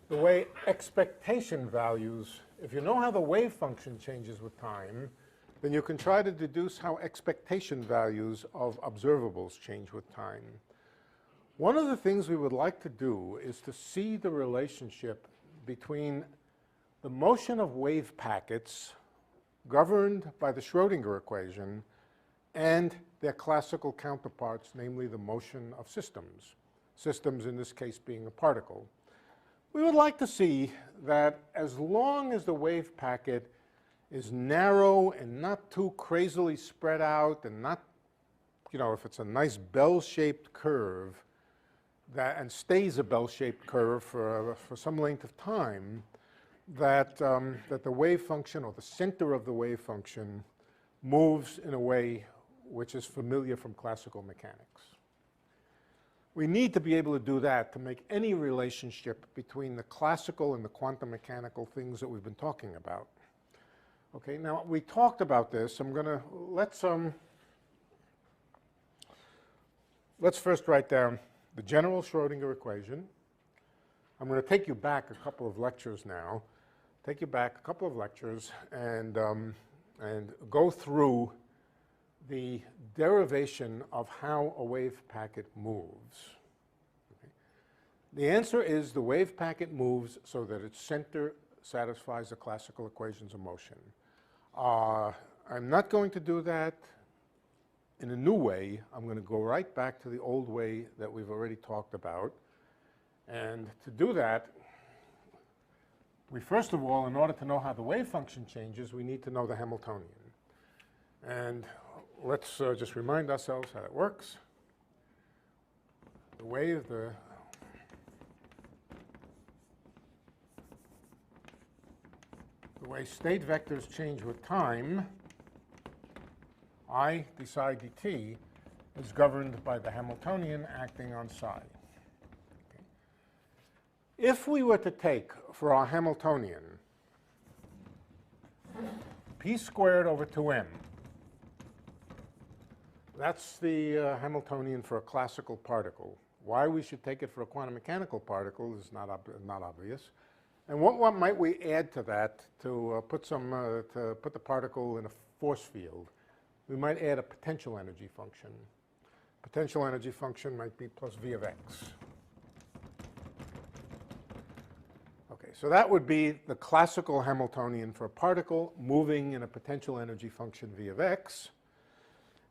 the way expectation values, if you know how the wave function changes with time, then you can try to deduce how expectation values of observables change with time. One of the things we would like to do is to see the relationship between the motion of wave packets governed by the Schrodinger equation and their classical counterparts, namely the motion of systems. Systems in this case being a particle. We would like to see that as long as the wave packet is narrow and not too crazily spread out and not, if it's a nice bell-shaped curve and stays a bell-shaped curve for some length of time, that the wave function or the center of the wave function moves in a way which is familiar from classical mechanics. We need to be able to do that to make any relationship between the classical and the quantum mechanical things that we've been talking about. Okay, now we talked about this. Let's first write down the general Schrodinger equation. I'm going to take you back a couple of lectures now. And go through the derivation of how a wave packet moves. Okay. The answer is the wave packet moves so that its center satisfies the classical equations of motion. I'm not going to do that in a new way. I'm going to go right back to the old way that we've already talked about. And to do that, we first of all, in order to know how the wave function changes, we need to know the Hamiltonian. And let's just remind ourselves how it works. The way state vectors change with time, I d psi dt, is governed by the Hamiltonian acting on psi. Okay. If we were to take for our Hamiltonian p squared over 2m, that's the Hamiltonian for a classical particle. Why we should take it for a quantum mechanical particle is not obvious. And what might we add to that to put the particle in a force field? We might add a potential energy function. Potential energy function might be plus v of x. Okay, so that would be the classical Hamiltonian for a particle moving in a potential energy function v of x.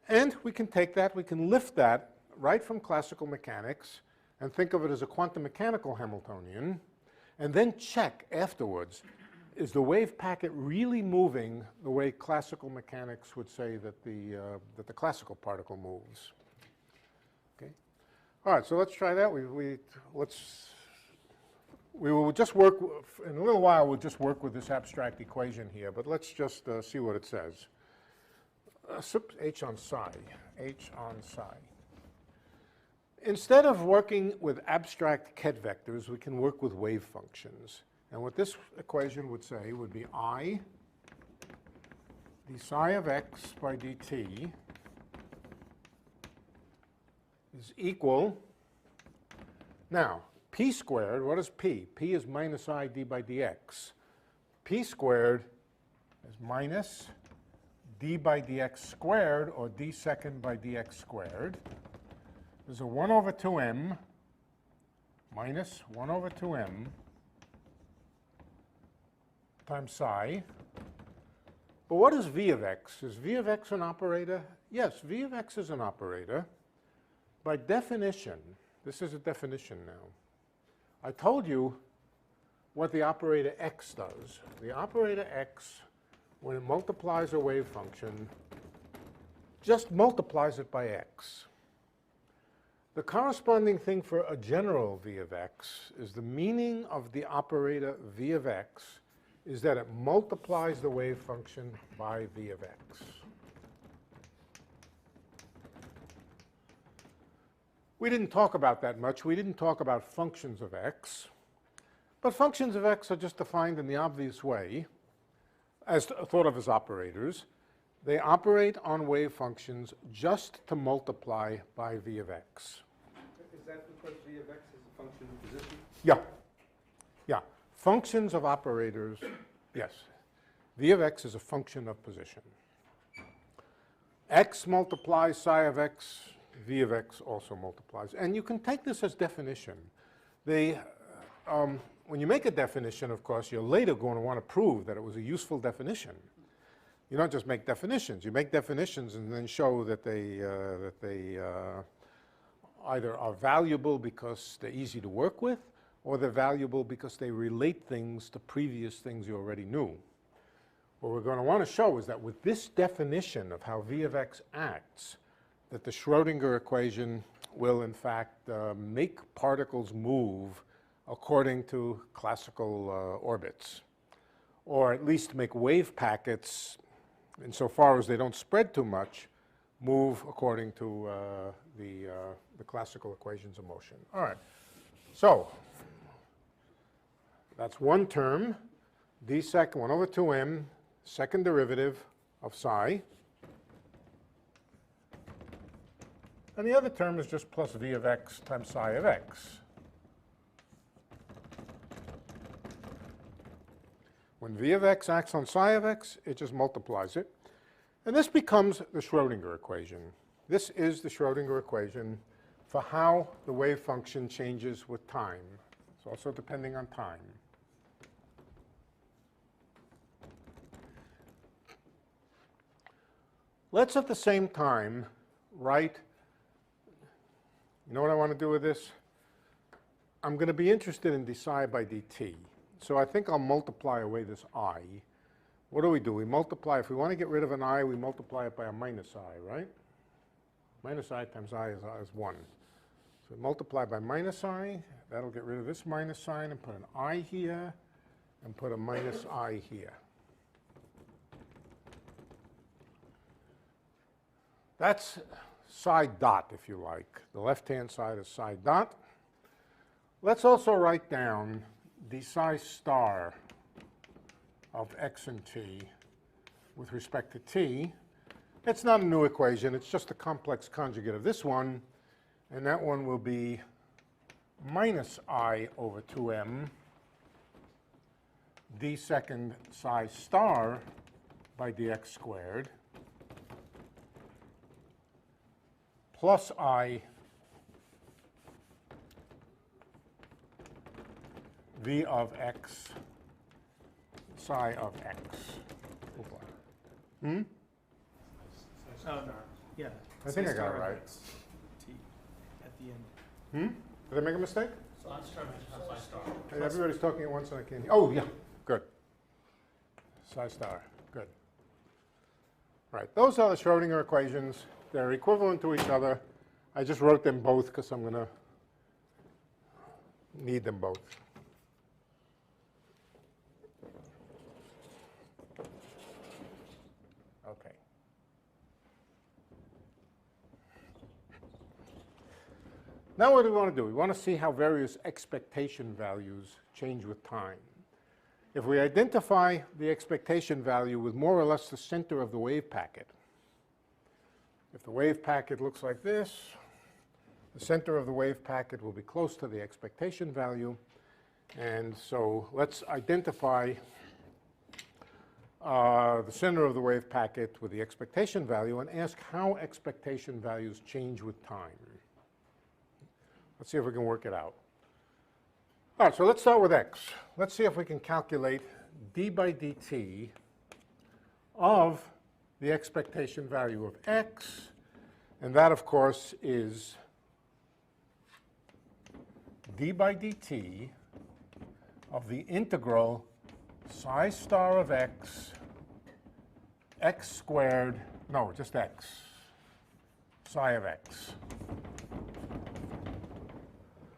And we can take that, we can lift that right from classical mechanics and think of it as a quantum mechanical Hamiltonian, and then check afterwards, is the wave packet really moving the way classical mechanics would say that the classical particle moves? Okay. All right, so let's try that. We will just work, in a little while, we'll just work with this abstract equation here, but let's just see what it says. H on psi, H on psi. Instead of working with abstract Ket vectors, we can work with wave functions. And what this equation would say would be I d psi of x by dt is equal, now, p squared, what is p? P is minus I d by dx. P squared is minus d by dx squared, or d second by dx squared. There's a 1 over 2m minus 1 over 2m times psi. But what is v of x? Is v of x an operator? Yes, v of x is an operator. By definition, this is a definition now. I told you what the operator x does. The operator x, when it multiplies a wave function, just multiplies it by x. The corresponding thing for a general v of x is the meaning of the operator v of x is that it multiplies the wave function by v of x. We didn't talk about that much. We didn't talk about functions of x. But functions of x are just defined in the obvious way, as thought of as operators. They operate on wave functions just to multiply by v of x. Is that because v of x is a function of position? Yeah. Yeah. Functions of operators, yes. V of x is a function of position. X multiplies psi of x, v of x also multiplies. And you can take this as definition. When you make a definition, of course, you're later going to want to prove that it was a useful definition. You don't just make definitions. You make definitions and then show that they either are valuable because they're easy to work with, or they're valuable because they relate things to previous things you already knew. What we're going to want to show is that with this definition of how v of x acts, that the Schrodinger equation will, in fact, make particles move according to classical orbits, or at least make wave packets, insofar as they don't spread too much, move according to the classical equations of motion. All right, so that's one term, d sec 1 over 2m, second derivative of psi. And the other term is just plus v of x times psi of x. When v of x acts on psi of x, it just multiplies it. And this becomes the Schrodinger equation. This is the Schrodinger equation for how the wave function changes with time. It's also depending on time. Let's at the same time write, you know what I want to do with this? I'm going to be interested in d psi by dt. So I think I'll multiply away this I. What do? We multiply, if we want to get rid of an I, we multiply it by a minus I, right? Minus I times I is 1. So multiply by minus I, that'll get rid of this minus sign and put an I here and put a minus I here. That's psi dot, if you like. The left-hand side is psi dot. Let's also write down d psi star of x and t with respect to t. It's not a new equation. It's just a complex conjugate of this one. And that one will be minus I over 2m d second psi star by dx squared plus I v of x psi of x. Yeah. I think I got it right. T at the end. Did I make a mistake? So let's try to star. Hey, everybody's talking at once and I can't hear. Oh, yeah, good. psi star. Good. Right, those are the Schrodinger equations. They're equivalent to each other. I just wrote them both because I'm going to need them both. Okay. Now what do we want to do? We want to see how various expectation values change with time. If we identify the expectation value with more or less the center of the wave packet, if the wave packet looks like this, the center of the wave packet will be close to the expectation value. And so let's identify the center of the wave packet with the expectation value and ask how expectation values change with time. Let's see if we can work it out. All right, so let's start with x. Let's see if we can calculate d by dt of the expectation value of x. And that, of course, is d by dt of the integral psi star of x, x squared, no, just x, psi of x.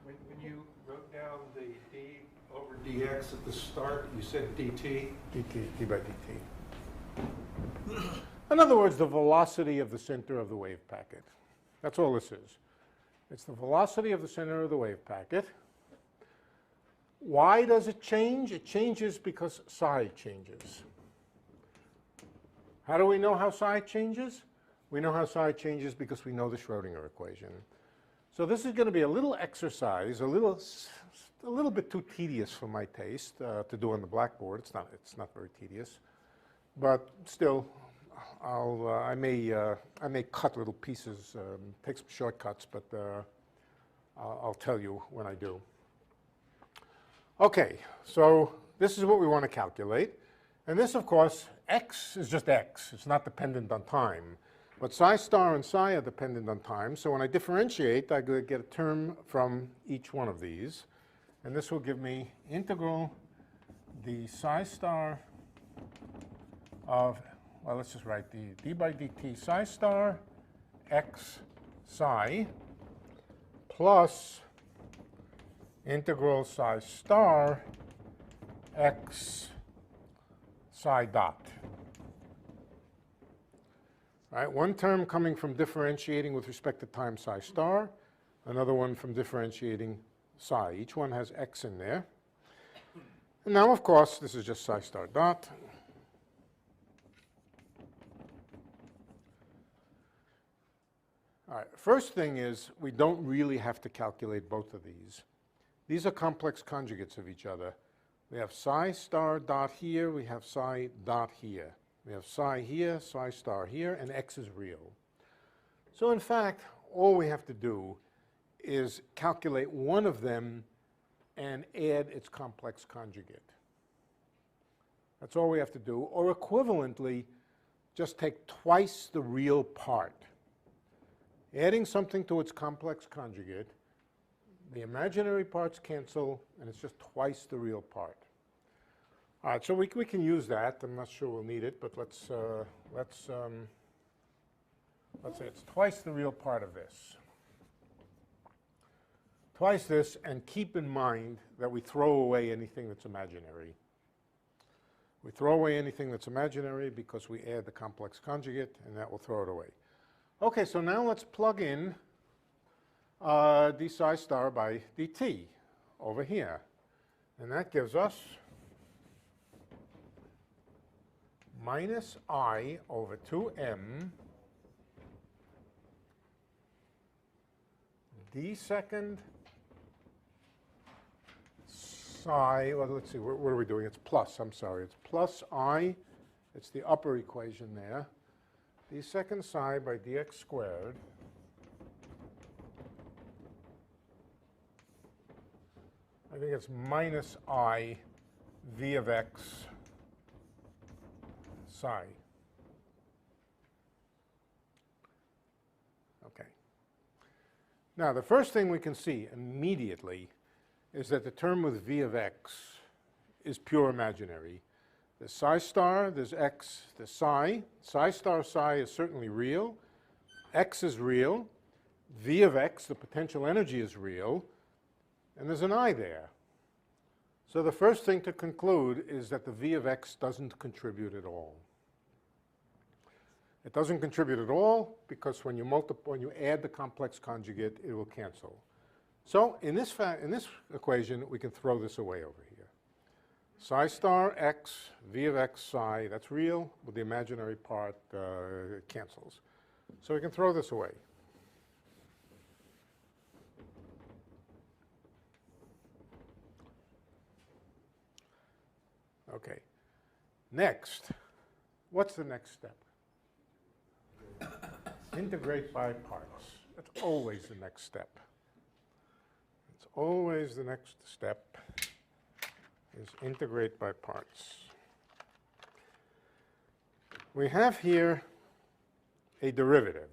When you wrote down the d over dx at the start, you said dt? dt, d by dt. In other words, the velocity of the center of the wave packet. That's all this is. It's the velocity of the center of the wave packet. Why does it change? It changes because psi changes. How do we know how psi changes? We know how psi changes because we know the Schrodinger equation. So this is going to be a little exercise, a little bit too tedious for my taste to do on the blackboard. It's not very tedious, but still, I may cut little pieces, take some shortcuts, but I'll tell you when I do. Okay, so this is what we want to calculate. And this, of course, x is just x. It's not dependent on time. But psi star and psi are dependent on time. So when I differentiate, I get a term from each one of these. And this will give me integral the psi star of, well, let's just write the d by dt psi star x psi plus integral psi star x psi dot. Right, one term coming from differentiating with respect to time psi star, another one from differentiating psi. Each one has x in there. And now, of course, this is just psi star dot. All right, first thing is we don't really have to calculate both of these. These are complex conjugates of each other. We have psi star dot here, we have psi dot here. We have psi here, psi star here, and x is real. So in fact, all we have to do is calculate one of them and add its complex conjugate. That's all we have to do. Or equivalently, just take twice the real part. Adding something to its complex conjugate, the imaginary parts cancel, and it's just twice the real part. All right, so we can use that. I'm not sure we'll need it, but let's say it's twice the real part of this. Twice this, and keep in mind that we throw away anything that's imaginary. We throw away anything that's imaginary because we add the complex conjugate, and that will throw it away. Okay, so now let's plug in d psi star by dt over here. And that gives us minus I over 2m d second psi, well, let's see, what are we doing? It's plus, I'm sorry. It's plus I, it's the upper equation there, d second psi by dx squared I think it's minus I v of x psi. Okay. Now, the first thing we can see immediately is that the term with v of x is pure imaginary. There's psi star, there's x, there's psi. Psi star psi is certainly real. X is real. V of x, the potential energy, is real. And there's an I there. So the first thing to conclude is that the V of x doesn't contribute at all. It doesn't contribute at all because when you add the complex conjugate, it will cancel. So in this equation, we can throw this away over here. Psi star x, V of x psi, that's real, but the imaginary part cancels. So we can throw this away. Okay. Next, what's the next step? Integrate by parts. That's always the next step. It's always the next step is integrate by parts. We have here a derivative.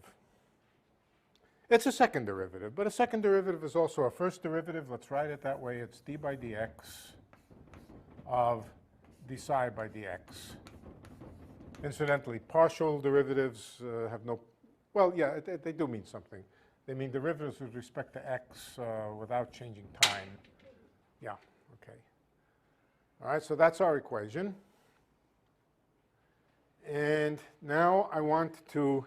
It's a second derivative, but a second derivative is also a first derivative. Let's write it that way. It's d by dx of d psi by dx. Incidentally, partial derivatives have no, well, yeah, they do mean something. They mean derivatives with respect to x without changing time. Yeah, okay. All right, so that's our equation. And now I want to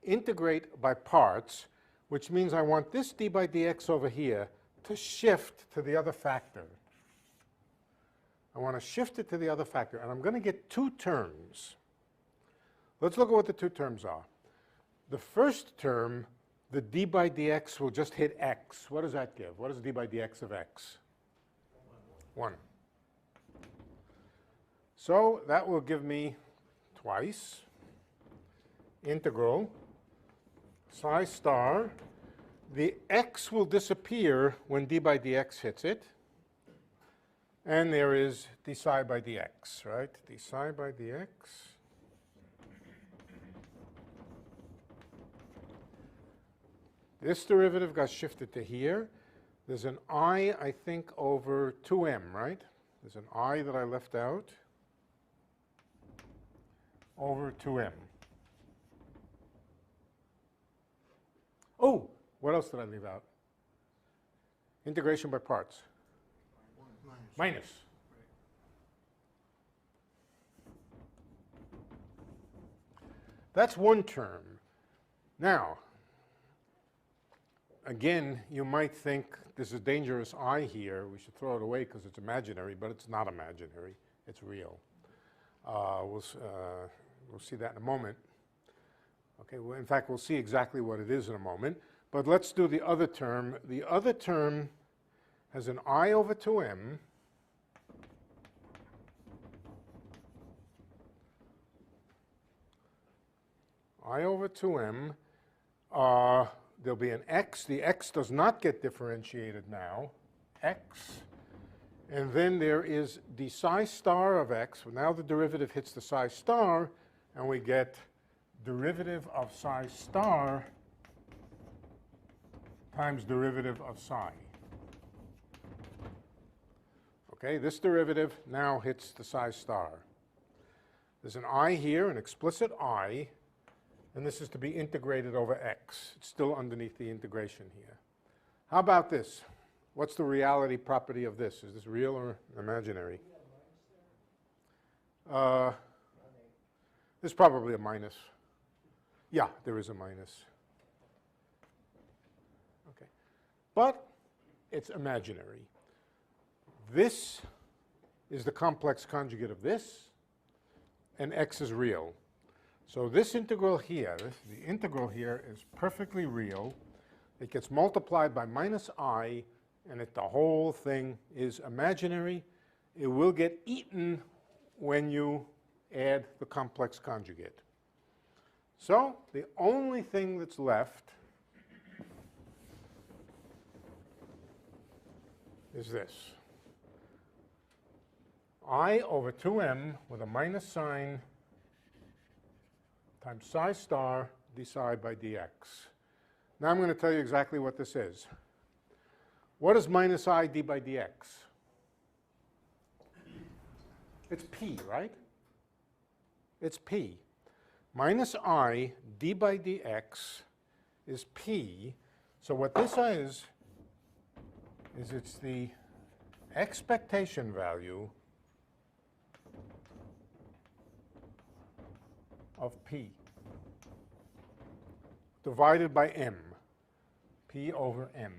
integrate by parts, which means I want this d by dx over here to shift to the other factor. I want to shift it to the other factor, and I'm going to get two terms. Let's look at what the two terms are. The first term, the d by dx will just hit x. What does that give? What is d by dx of x? 1. So that will give me twice integral psi star. The x will disappear when d by dx hits it. And there is d psi by dx, right? d psi by dx. This derivative got shifted to here. There's an I think, over 2m, right? There's an I that I left out over 2m. Oh, what else did I leave out? Integration by parts. Minus. That's one term. Now, again, you might think this is dangerous I here. We should throw it away because it's imaginary, but it's not imaginary. It's real. We'll see that in a moment. Okay, well, in fact, we'll see exactly what it is in a moment. But let's do the other term. The other term has an I over 2m. I over 2m. There'll be an x. The x does not get differentiated now. X. And then there is the psi star of x. Now the derivative hits the psi star, and we get derivative of psi star times derivative of psi. Okay, this derivative now hits the psi star. There's an I here, an explicit I, and this is to be integrated over x. It's still underneath the integration here. How about this? What's the reality property of this? Is this real or imaginary? There's probably a minus. Yeah, there is a minus. Okay. But it's imaginary. This is the complex conjugate of this, and x is real. So this integral here, the integral here is perfectly real. It gets multiplied by minus I, and the whole thing is imaginary. It will get eaten when you add the complex conjugate. So the only thing that's left is this. I over 2m with a minus sign times psi star d psi by dx. Now I'm going to tell you exactly what this is. What is minus I d by dx? It's P, right? It's P. Minus I d by dx is P. So what this is it's the expectation value of P divided by m, P over m.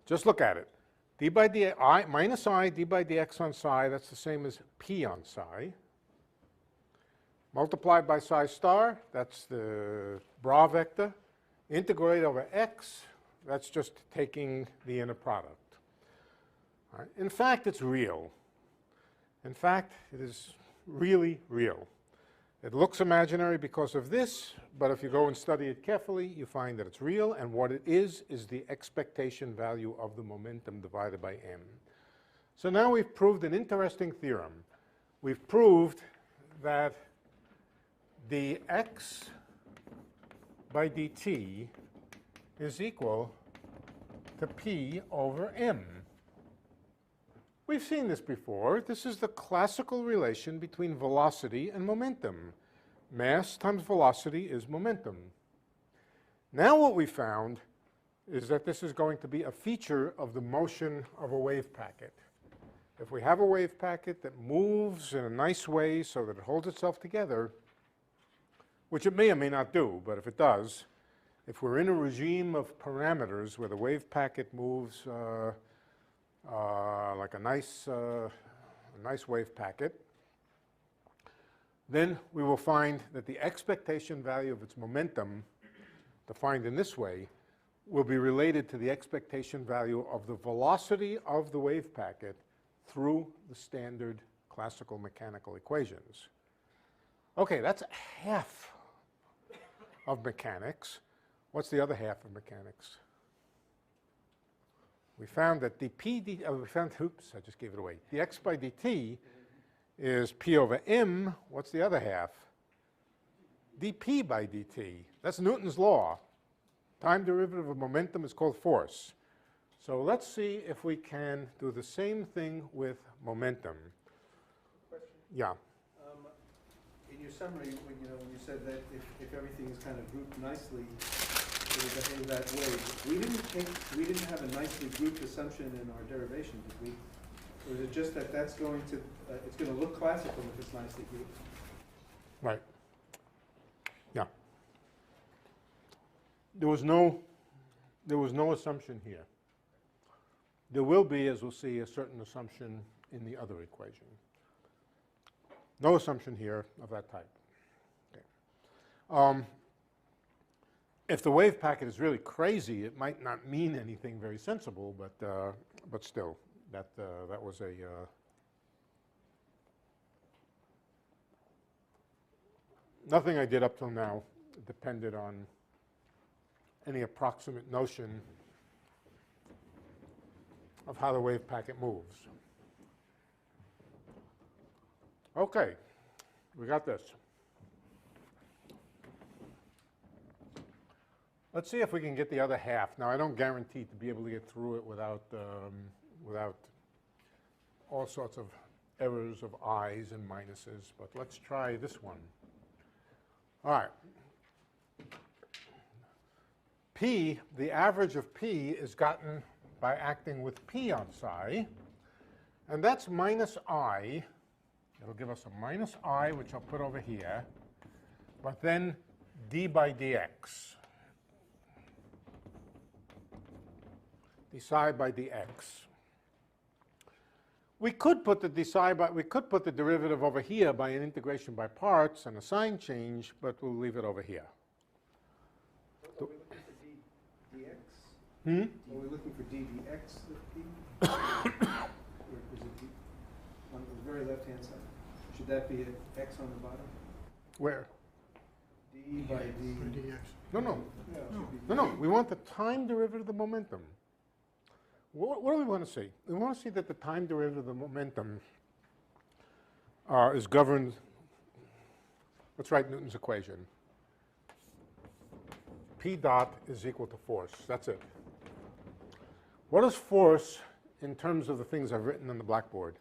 Just look at it. D by I, minus I, d by dx on psi, that's the same as P on psi. Multiplied by psi star, that's the bra vector. Integrate over x, that's just taking the inner product. All right. In fact, it's real. In fact, it is really real. It looks imaginary because of this, but if you go and study it carefully, you find that it's real, and what it is the expectation value of the momentum divided by m. So now we've proved an interesting theorem. We've proved that dx by dt is equal to P over m. We've seen this before. This is the classical relation between velocity and momentum. Mass times velocity is momentum. Now what we found is that this is going to be a feature of the motion of a wave packet. If we have a wave packet that moves in a nice way so that it holds itself together, which it may or may not do, but if it does, if we're in a regime of parameters where the wave packet moves like a nice wave packet, then we will find that the expectation value of its momentum, defined in this way, will be related to the expectation value of the velocity of the wave packet through the standard classical mechanical equations. Okay, that's half of mechanics. What's the other half of mechanics? We found that oops, I just gave it away. dx by dt is P over m. What's the other half? dP by dt. That's Newton's law. Time derivative of momentum is called force. So let's see if we can do the same thing with momentum. Question? Yeah. In your summary, when you said that if everything is kind of grouped nicely, it will behave that way. We didn't have a nicely grouped assumption in our derivation, did we? Or is it just that that's going to it's going to look classical if it's nicely grouped? Right. Yeah. There was no assumption here. There will be, as we'll see, a certain assumption in the other equation. No assumption here of that type. Okay. If the wave packet is really crazy, it might not mean anything very sensible, but still, that was a nothing I did up till now depended on any approximate notion of how the wave packet moves. Okay, we got this. Let's see if we can get the other half. Now, I don't guarantee to be able to get through it without all sorts of errors of i's and minuses, but let's try this one. All right. P, the average of P is gotten by acting with P on psi, and that's minus I. It'll give us a minus I, which I'll put over here, but then d by dx. d psi by dx. We could put the derivative over here by an integration by parts and a sign change, but we'll leave it over here. Are we looking for dx? Hmm? Are we looking for ddx of P? Or is it D on the very left-hand side? Should that be an x on the bottom? Where? D by d. No, no. Yeah, it should be No, no. We want the time derivative of the momentum. What do we want to see? We want to see that the time derivative of the momentum is governed. Let's write Newton's equation. P dot is equal to force. That's it. What is force in terms of the things I've written on the blackboard?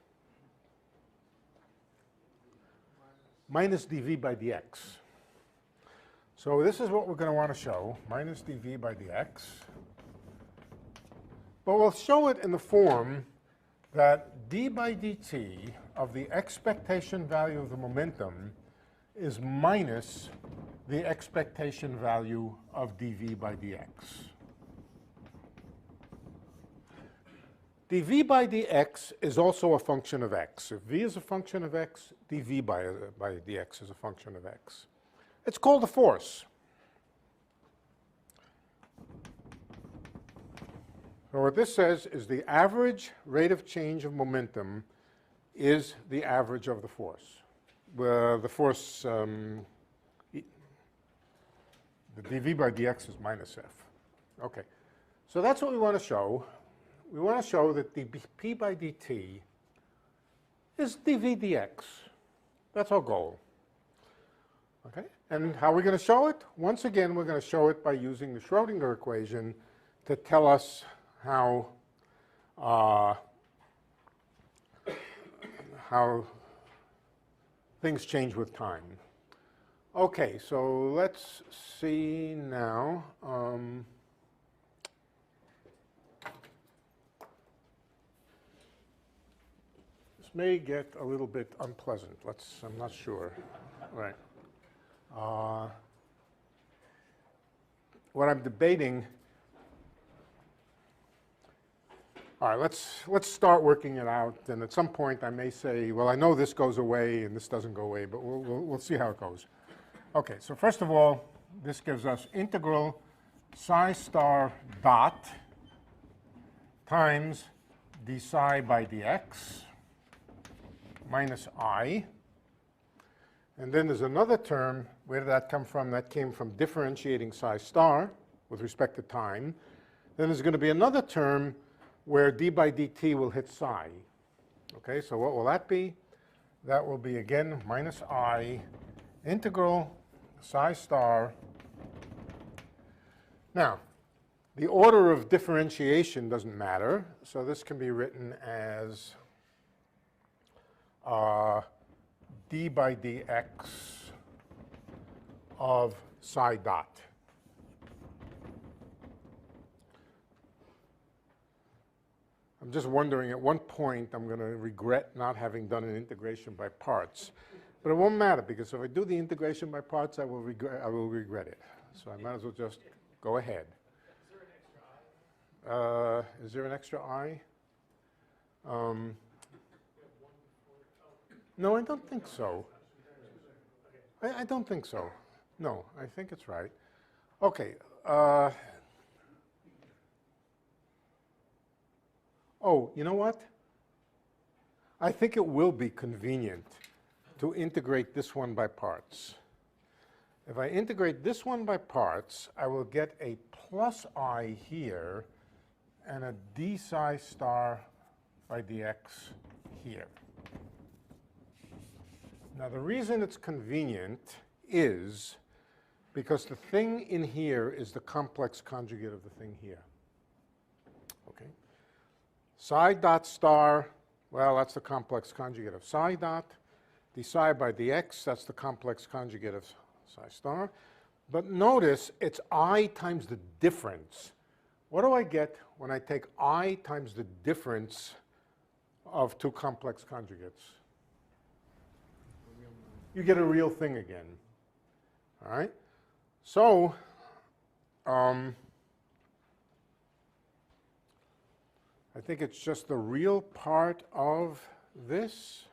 Minus dv by dx. So this is what we're going to want to show, minus dv by dx. But we'll show it in the form that d by dt of the expectation value of the momentum is minus the expectation value of dv by dx. dv by dx is also a function of x. If v is a function of x, dv by dx is a function of x. It's called a force. So what this says is the average rate of change of momentum is the average of the force. The force, the dv by dx is minus f. Okay, so that's what we want to show. We want to show that dp by dt is dv dx. That's our goal. Okay, and how are we going to show it? Once again, we're going to show it by using the Schrodinger equation to tell us how things change with time. Okay, so let's see now. This may get a little bit unpleasant. I'm not sure. Right. What I'm debating. All right, let's start working it out, and at some point I may say, well, I know this goes away and this doesn't go away, but we'll see how it goes. Okay, so first of all, this gives us integral psi star dot times d psi by dx minus I. And then there's another term. Where did that come from? That came from differentiating psi star with respect to time. Then there's going to be another term where d by dt will hit psi. Okay, so what will that be? That will be, again, minus I integral psi star. Now, the order of differentiation doesn't matter, so this can be written as d by dx of psi dot. I'm just wondering, at one point, I'm going to regret not having done an integration by parts. But it won't matter, because if I do the integration by parts, I will regret it. So I might as well just go ahead. Is there an extra I? No, I don't think so. I don't think so. No, I think it's right. Okay. Oh, you know what? I think it will be convenient to integrate this one by parts. If I integrate this one by parts, I will get a plus I here and a d psi star by dx here. Now, the reason it's convenient is because the thing in here is the complex conjugate of the thing here. Okay? Psi dot star, well, that's the complex conjugate of psi dot. D psi by dx, that's the complex conjugate of psi star. But notice it's I times the difference. What do I get when I take I times the difference of two complex conjugates? You get a real thing again. All right? So, I think it's just the real part of this.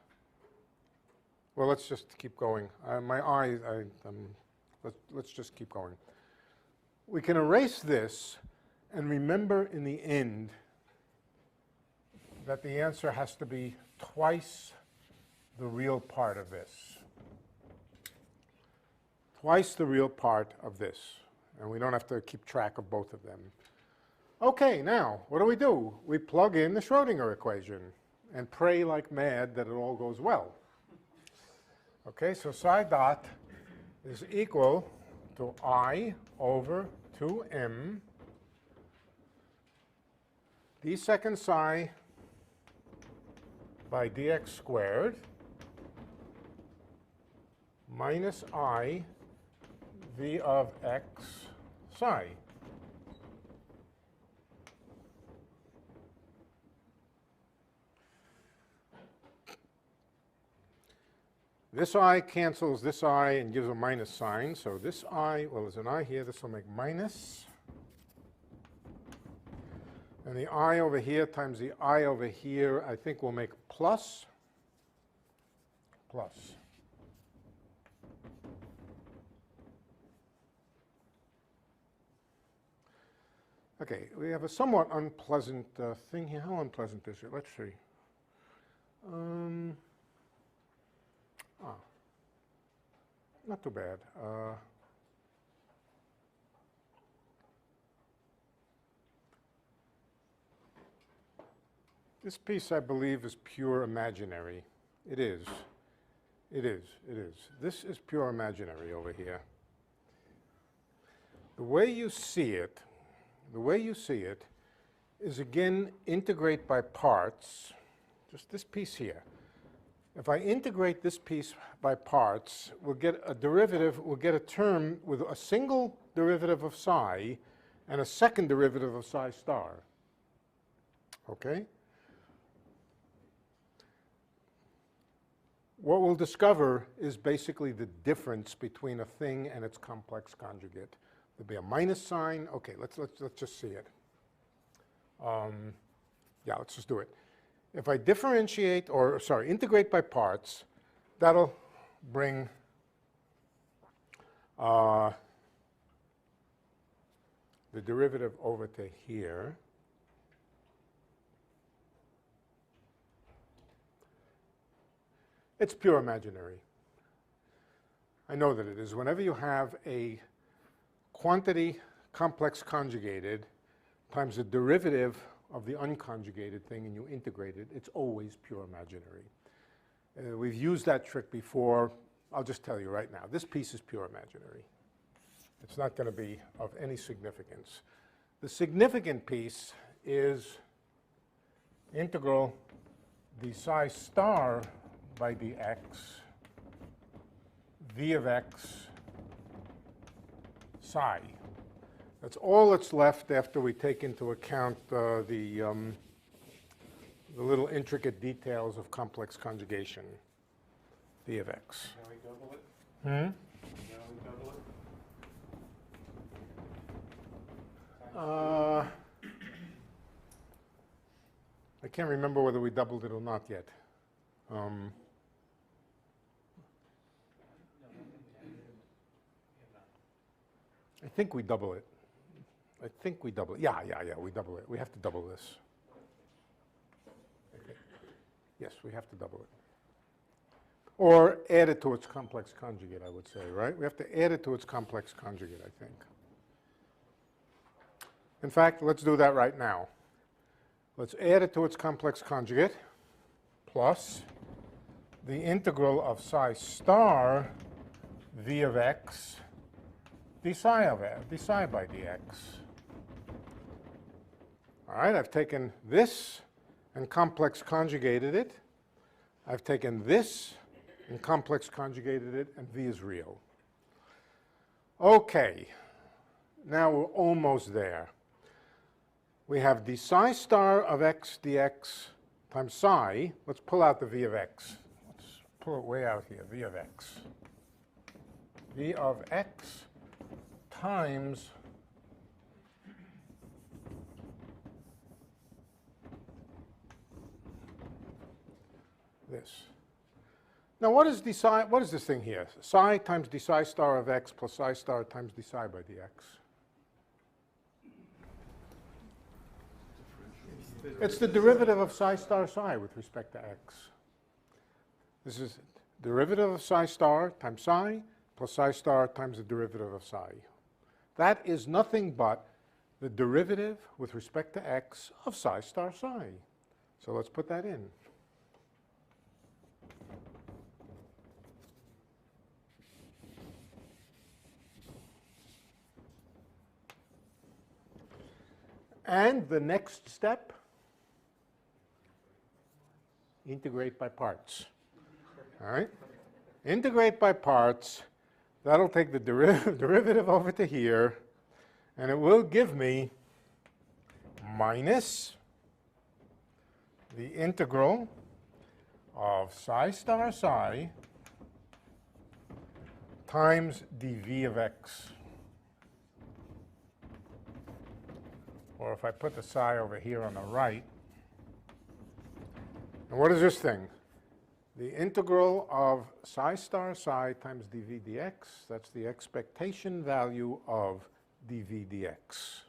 Well, let's just keep going. My eye, let's just keep going. We can erase this and remember in the end that the answer has to be twice the real part of this. Twice the real part of this. And we don't have to keep track of both of them. Okay, now, what do? We plug in the Schrodinger equation and pray like mad that it all goes well. Okay, so psi dot is equal to I over 2m d second psi by dx squared minus I v of x psi. This I cancels this I and gives a minus sign. So this I, well, there's an I here. This will make minus. And the I over here times the I over here, I think will make plus. Plus. Okay, we have a somewhat unpleasant thing here. How unpleasant is it? Let's see. Not too bad. This piece, I believe, is pure imaginary. It is. It is. It is. This is pure imaginary over here. The way you see it is, again, integrate by parts. Just this piece here. If I integrate this piece by parts, we'll get a derivative, we'll get a term with a single derivative of psi and a second derivative of psi star. Okay? What we'll discover is basically the difference between a thing and its complex conjugate. There'll be a minus sign. Okay, let's just see it. Yeah, let's just do it. If I differentiate, or sorry, integrate by parts, that'll bring the derivative over to here. It's pure imaginary. I know that it is. Whenever you have a quantity complex conjugated times the derivative of the unconjugated thing and you integrate it, it's always pure imaginary. We've used that trick before. I'll just tell you right now, this piece is pure imaginary. It's not going to be of any significance. The significant piece is integral d psi star by dx v of x psi. That's all that's left after we take into account the little intricate details of complex conjugation, v of x. Now we double it? Hmm? Now we double it? I can't remember whether we doubled it or not yet. I think we double it. I think we double it. Yeah, we double it. We have to double this. Okay. Yes, we have to double it. Or add it to its complex conjugate, I would say, right? We have to add it to its complex conjugate, I think. In fact, let's do that right now. Let's add it to its complex conjugate plus the integral of psi star v of x d psi by dx. All right, I've taken this and complex conjugated it. I've taken this and complex conjugated it, and v is real. Okay, now we're almost there. We have d psi star of x dx times psi. Let's pull out the v of x. Let's pull it way out here, v of x. V of x times this. Now what is this thing here? Psi times d psi star of x plus psi star times d psi by dx. It's the derivative of psi star psi with respect to x. This is derivative of psi star times psi plus psi star times the derivative of psi. That is nothing but the derivative with respect to x of psi star psi. So let's put that in. And the next step, integrate by parts. All right? Integrate by parts. That'll take the derivative over to here, and it will give me minus the integral of psi star psi times dv of x. Or if I put the psi over here on the right, and what is this thing? The integral of psi star psi times dv dx, that's the expectation value of dv dx.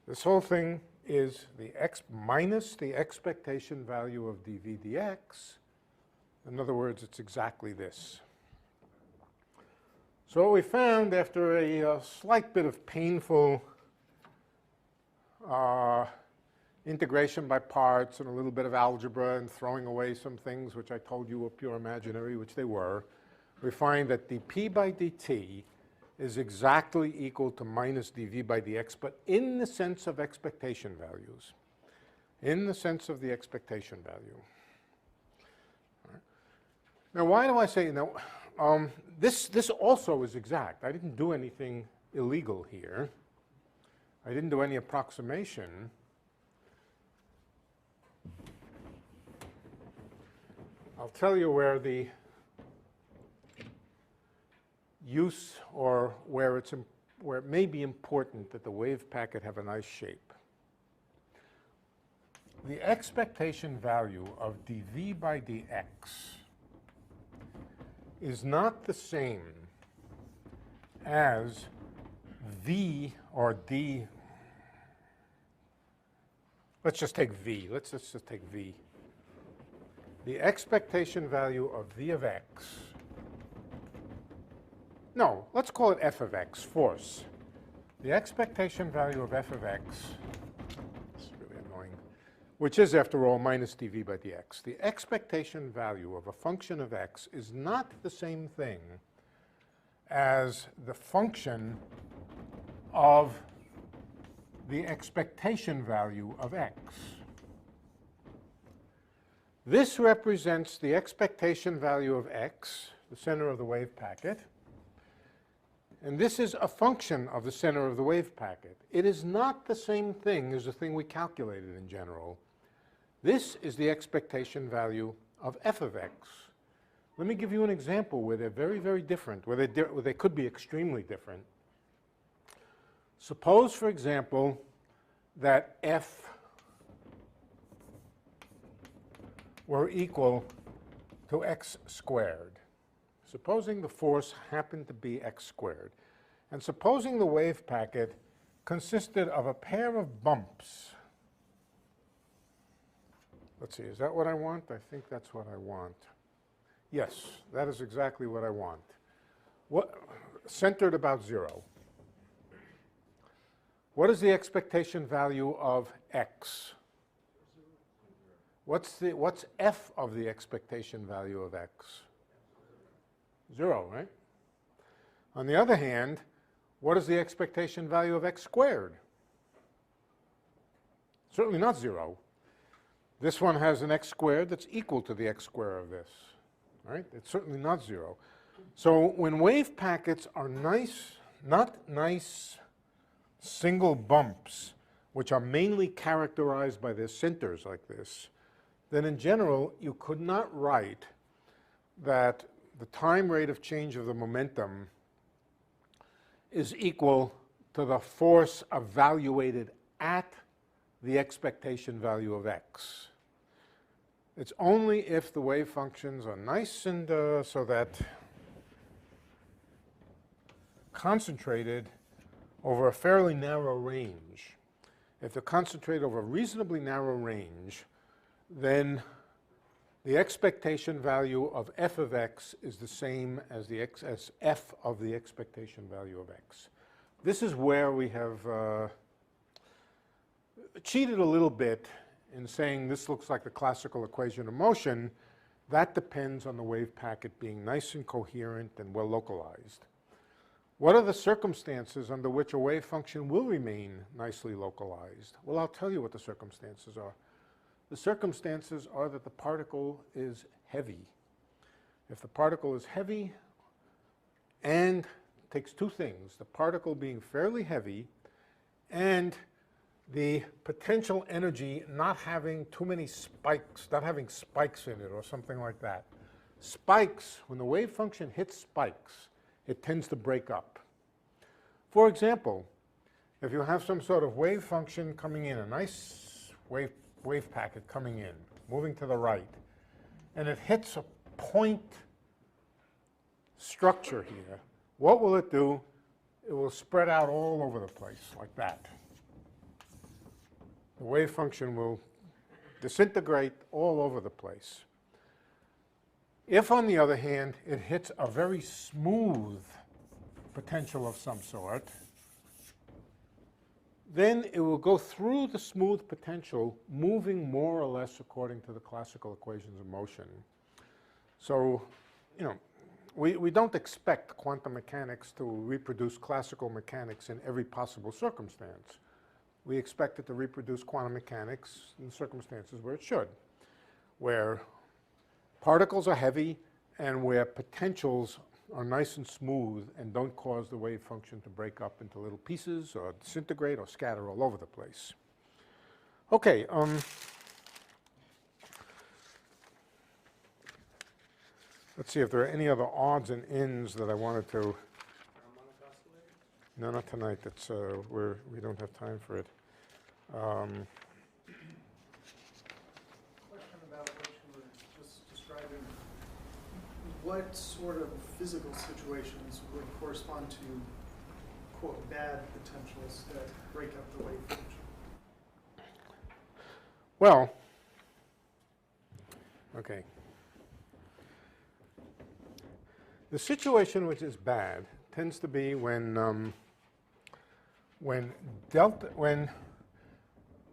This whole thing is the x minus the expectation value of dv dx. In other words, it's exactly this. So what we found after a slight bit of painful integration by parts and a little bit of algebra and throwing away some things which I told you were pure imaginary, which they were, we find that dp by dt is exactly equal to minus dv by dx, but in the sense of expectation values. In the sense of the expectation value. All right. Now, why do I say, this also is exact. I didn't do anything illegal here. I didn't do any approximation. I'll tell you where the use or where it may be important that the wave packet have a nice shape. The expectation value of dv by dx is not the same as v or d. Let's just take v. Let's just take v. The expectation value of v of x. No, let's call it f of x, force. The expectation value of f of x, it's really annoying, which is, after all, minus dv by dx. The expectation value of a function of x is not the same thing as the function of the expectation value of x. This represents the expectation value of x, the center of the wave packet, and this is a function of the center of the wave packet. It is not the same thing as the thing we calculated in general. This is the expectation value of f of x. Let me give you an example where they're very, very different, where they could be extremely different. Suppose, for example, that f were equal to x squared. Supposing the force happened to be x squared. And supposing the wave packet consisted of a pair of bumps. Let's see, is that what I want? I think that's what I want. Yes, that is exactly what I want. Centered about 0. What is the expectation value of x? What's f of the expectation value of x? 0, right? On the other hand, what is the expectation value of x squared? Certainly not 0. This one has an x squared that's equal to the x squared of this. Right? It's certainly not 0. So when wave packets are not nice single bumps, which are mainly characterized by their centers like this, then in general you could not write that the time rate of change of the momentum is equal to the force evaluated at the expectation value of x. It's only if the wave functions are nice and so that concentrated over a fairly narrow range. If they're concentrated over a reasonably narrow range, then the expectation value of f of x is the same as as f of the expectation value of x. This is where we have cheated a little bit in saying this looks like the classical equation of motion. That depends on the wave packet being nice and coherent and well localized. What are the circumstances under which a wave function will remain nicely localized? Well, I'll tell you what the circumstances are. the circumstances are that the particle is heavy. If the particle is heavy and takes two things, the particle being fairly heavy and the potential energy not having too many spikes, not having spikes in it or something like that. Spikes, when the wave function hits spikes, it tends to break up. For example, if you have some sort of wave function coming in, a nice wave packet coming in, moving to the right, and it hits a point structure here, what will it do? It will spread out all over the place like that. The wave function will disintegrate all over the place. If, on the other hand, it hits a very smooth potential of some sort, then it will go through the smooth potential, moving more or less according to the classical equations of motion. So, you know, we don't expect quantum mechanics to reproduce classical mechanics in every possible circumstance. We expect it to reproduce quantum mechanics in circumstances where it should, where particles are heavy and where potentials are nice and smooth and don't cause the wave function to break up into little pieces or disintegrate or scatter all over the place. Okay. Let's see if there are any other odds and ends that I wanted to. Harmonic oscillator? No, not tonight. That's we don't have time for it. Question about what you were just describing. What sort of physical situations would correspond to, quote, bad potentials that break up the wave function? Well, okay. The situation which is bad tends to be when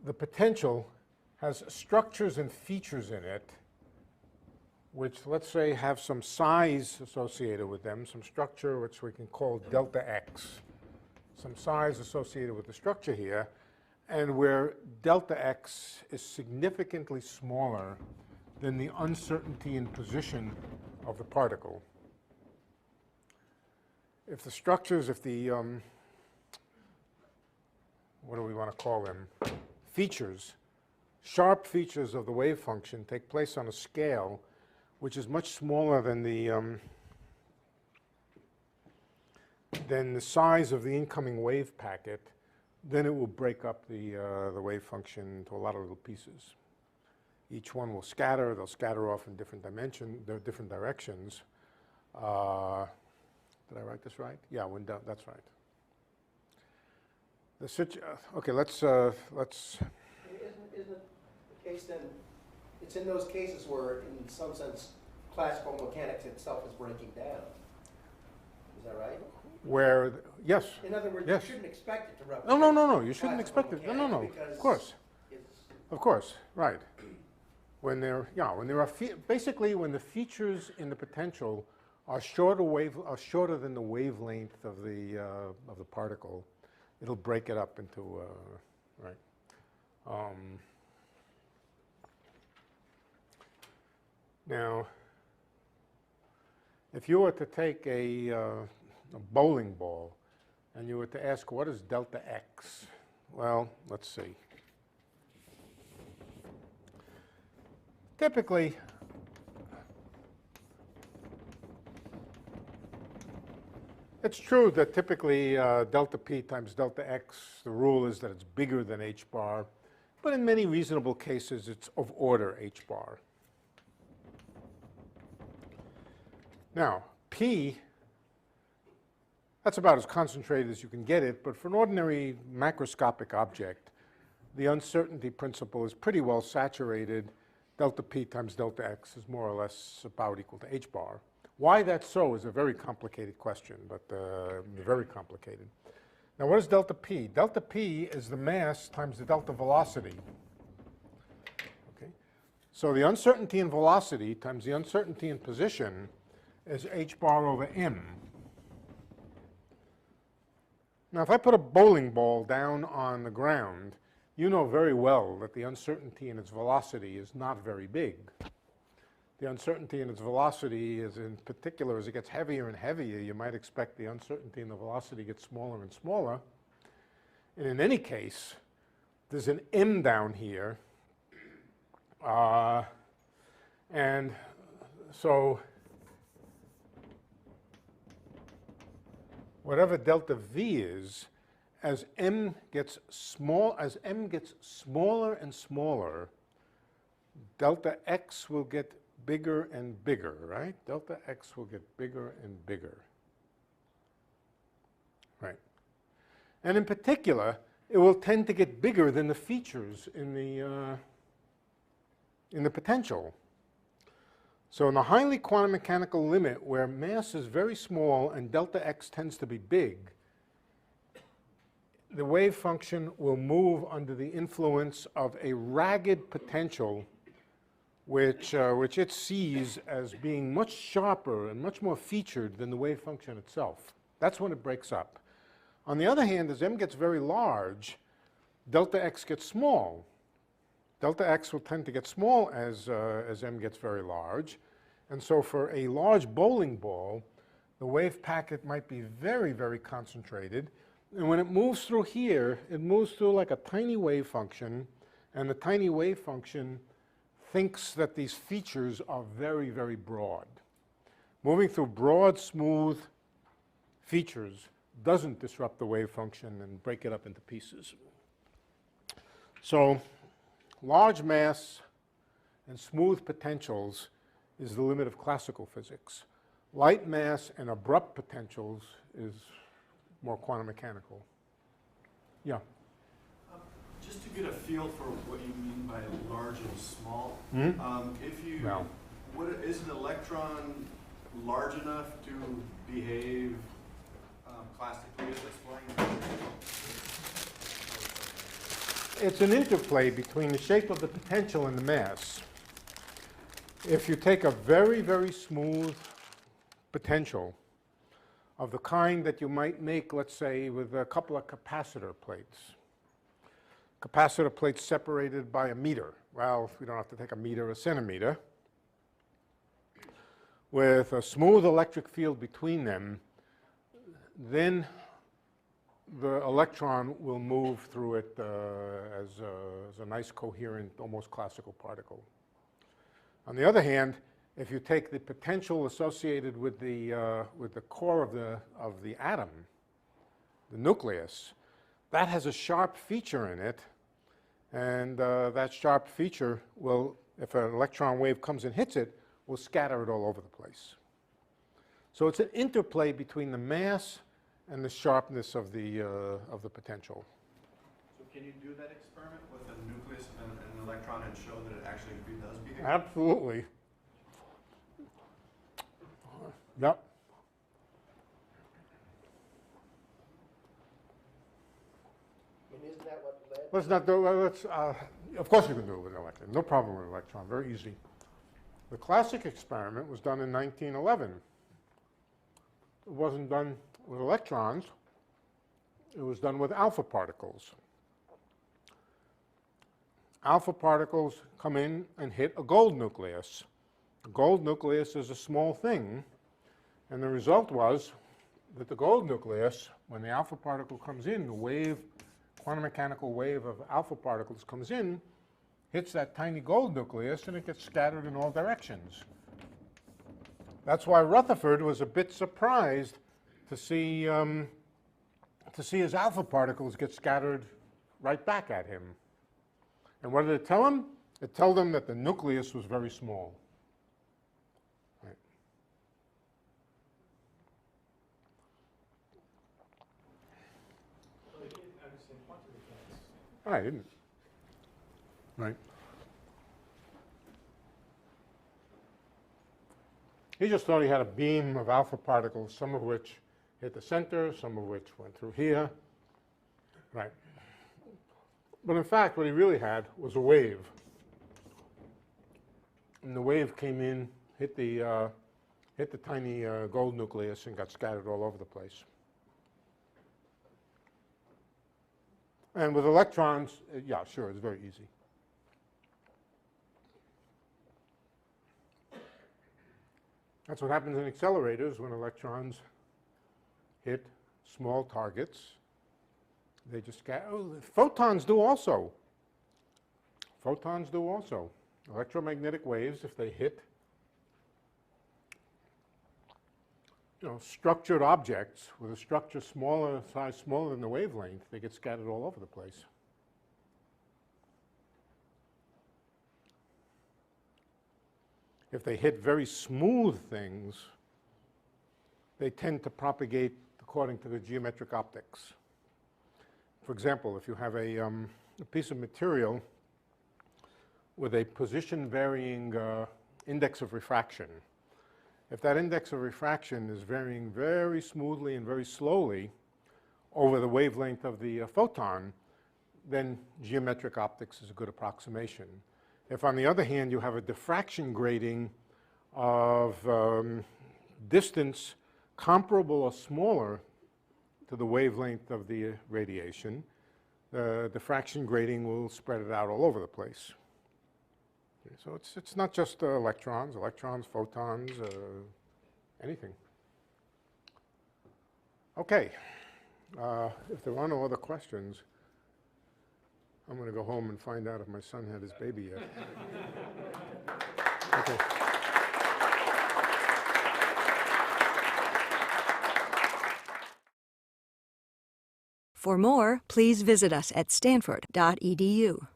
the potential has structures and features in it which, let's say, have some size associated with them, some structure which we can call delta x, some size associated with the structure here, and where delta x is significantly smaller than the uncertainty in position of the particle. If the structures, if the, what do we want to call them? Features, sharp features of the wave function take place on a scale which is much smaller than the size of the incoming wave packet, then it will break up the wave function into a lot of little pieces. Each one will scatter. They'll scatter off in different different directions. Did I write this right? Yeah, that's right. Okay, let's. Isn't it the case then, it's in those cases where, in some sense, classical mechanics itself is breaking down. Is that right? Where, yes. In other words, yes. You shouldn't expect it to replicate. No, you shouldn't expect classical it. No, mechanics of course. it's- Of course, right. When there are, basically when the features in the potential are shorter than the wavelength of the particle, it'll break it up into, right. Now, if you were to take a bowling ball and you were to ask what is delta x, well, let's see. Typically, it's true that typically delta p times delta x, the rule is that it's bigger than h bar, but in many reasonable cases it's of order h bar. Now, p, that's about as concentrated as you can get it, but for an ordinary macroscopic object, the uncertainty principle is pretty well saturated. Delta p times delta x is more or less about equal to h bar. Why that's so is a very complicated question, but very complicated. Now, what is delta p? Delta p is the mass times the delta velocity. Okay? So the uncertainty in velocity times the uncertainty in position is h bar over m. Now, if I put a bowling ball down on the ground you know very well that the uncertainty in its velocity is not very big. The uncertainty in its velocity is, in particular, as it gets heavier and heavier, you might expect the uncertainty in the velocity gets smaller and smaller. And in any case, there's an m down here. And so whatever delta v is, as m gets smaller and smaller, delta x will get bigger and bigger, right? Delta x will get bigger and bigger. Right. And in particular, it will tend to get bigger than the features in the potential. So in the highly quantum mechanical limit, where mass is very small and delta x tends to be big, the wave function will move under the influence of a ragged potential which it sees as being much sharper and much more featured than the wave function itself. That's when it breaks up. On the other hand, as m gets very large, delta x gets small. Delta x will tend to get small as m gets very large. And so for a large bowling ball, the wave packet might be very, very concentrated. And when it moves through here, it moves through like a tiny wave function. And the tiny wave function thinks that these features are very, very broad. Moving through broad, smooth features doesn't disrupt the wave function and break it up into pieces. So large mass and smooth potentials is the limit of classical physics. Light mass and abrupt potentials is more quantum mechanical. Yeah? Just to get a feel for what you mean by large and small, if you, No. Is an electron large enough to behave classically as explained? It's an interplay between the shape of the potential and the mass. If you take a very, very smooth potential of the kind that you might make, let's say, with a couple of capacitor plates. Capacitor plates separated by a meter. Well, we don't have to take a meter, a centimeter. With a smooth electric field between them, then the electron will move through it as a nice, coherent, almost classical particle. On the other hand, if you take the potential associated with the core of the atom, the nucleus, that has a sharp feature in it, and that sharp feature will, if an electron wave comes and hits it, will scatter it all over the place. So it's an interplay between the mass and the sharpness of the potential. So can you do that experiment with a nucleus and an electron and show that it actually does behave? Absolutely. Yep. And isn't that what led? Let's not do. Of course you can do it with an electron. No problem with an electron. Very easy. The classic experiment was done in 1911. It wasn't done with electrons. It was done with alpha particles. Alpha particles come in and hit a gold nucleus. A gold nucleus is a small thing, and the result was that the gold nucleus, when the alpha particle comes in, the wave, quantum mechanical wave of alpha particles comes in, hits that tiny gold nucleus, and it gets scattered in all directions. That's why Rutherford was a bit surprised to see his alpha particles get scattered right back at him. And what did it tell him? It told him that the nucleus was very small. Right. Well, he didn't understand quantum mechanics. I didn't. Right. He just thought he had a beam of alpha particles, some of which hit the center, some of which went through here. Right. But in fact, what he really had was a wave. And the wave came in, hit the tiny gold nucleus and got scattered all over the place. And with electrons, yeah, sure, it's very easy. That's what happens in accelerators when electrons hit small targets. They just scatter. Oh, photons do also. Photons do also. Electromagnetic waves, if they hit structured objects with a structure size smaller than the wavelength, they get scattered all over the place. If they hit very smooth things, they tend to propagate according to the geometric optics. For example, if you have a piece of material with a position-varying index of refraction, if that index of refraction is varying very smoothly and very slowly over the wavelength of the photon, then geometric optics is a good approximation. If, on the other hand, you have a diffraction grating of distance comparable or smaller to the wavelength of the radiation, the diffraction grating will spread it out all over the place. Okay, so it's not just electrons, photons, anything. Okay, if there are no other questions, I'm going to go home and find out if my son had his baby yet. Okay. For more, please visit us at stanford.edu.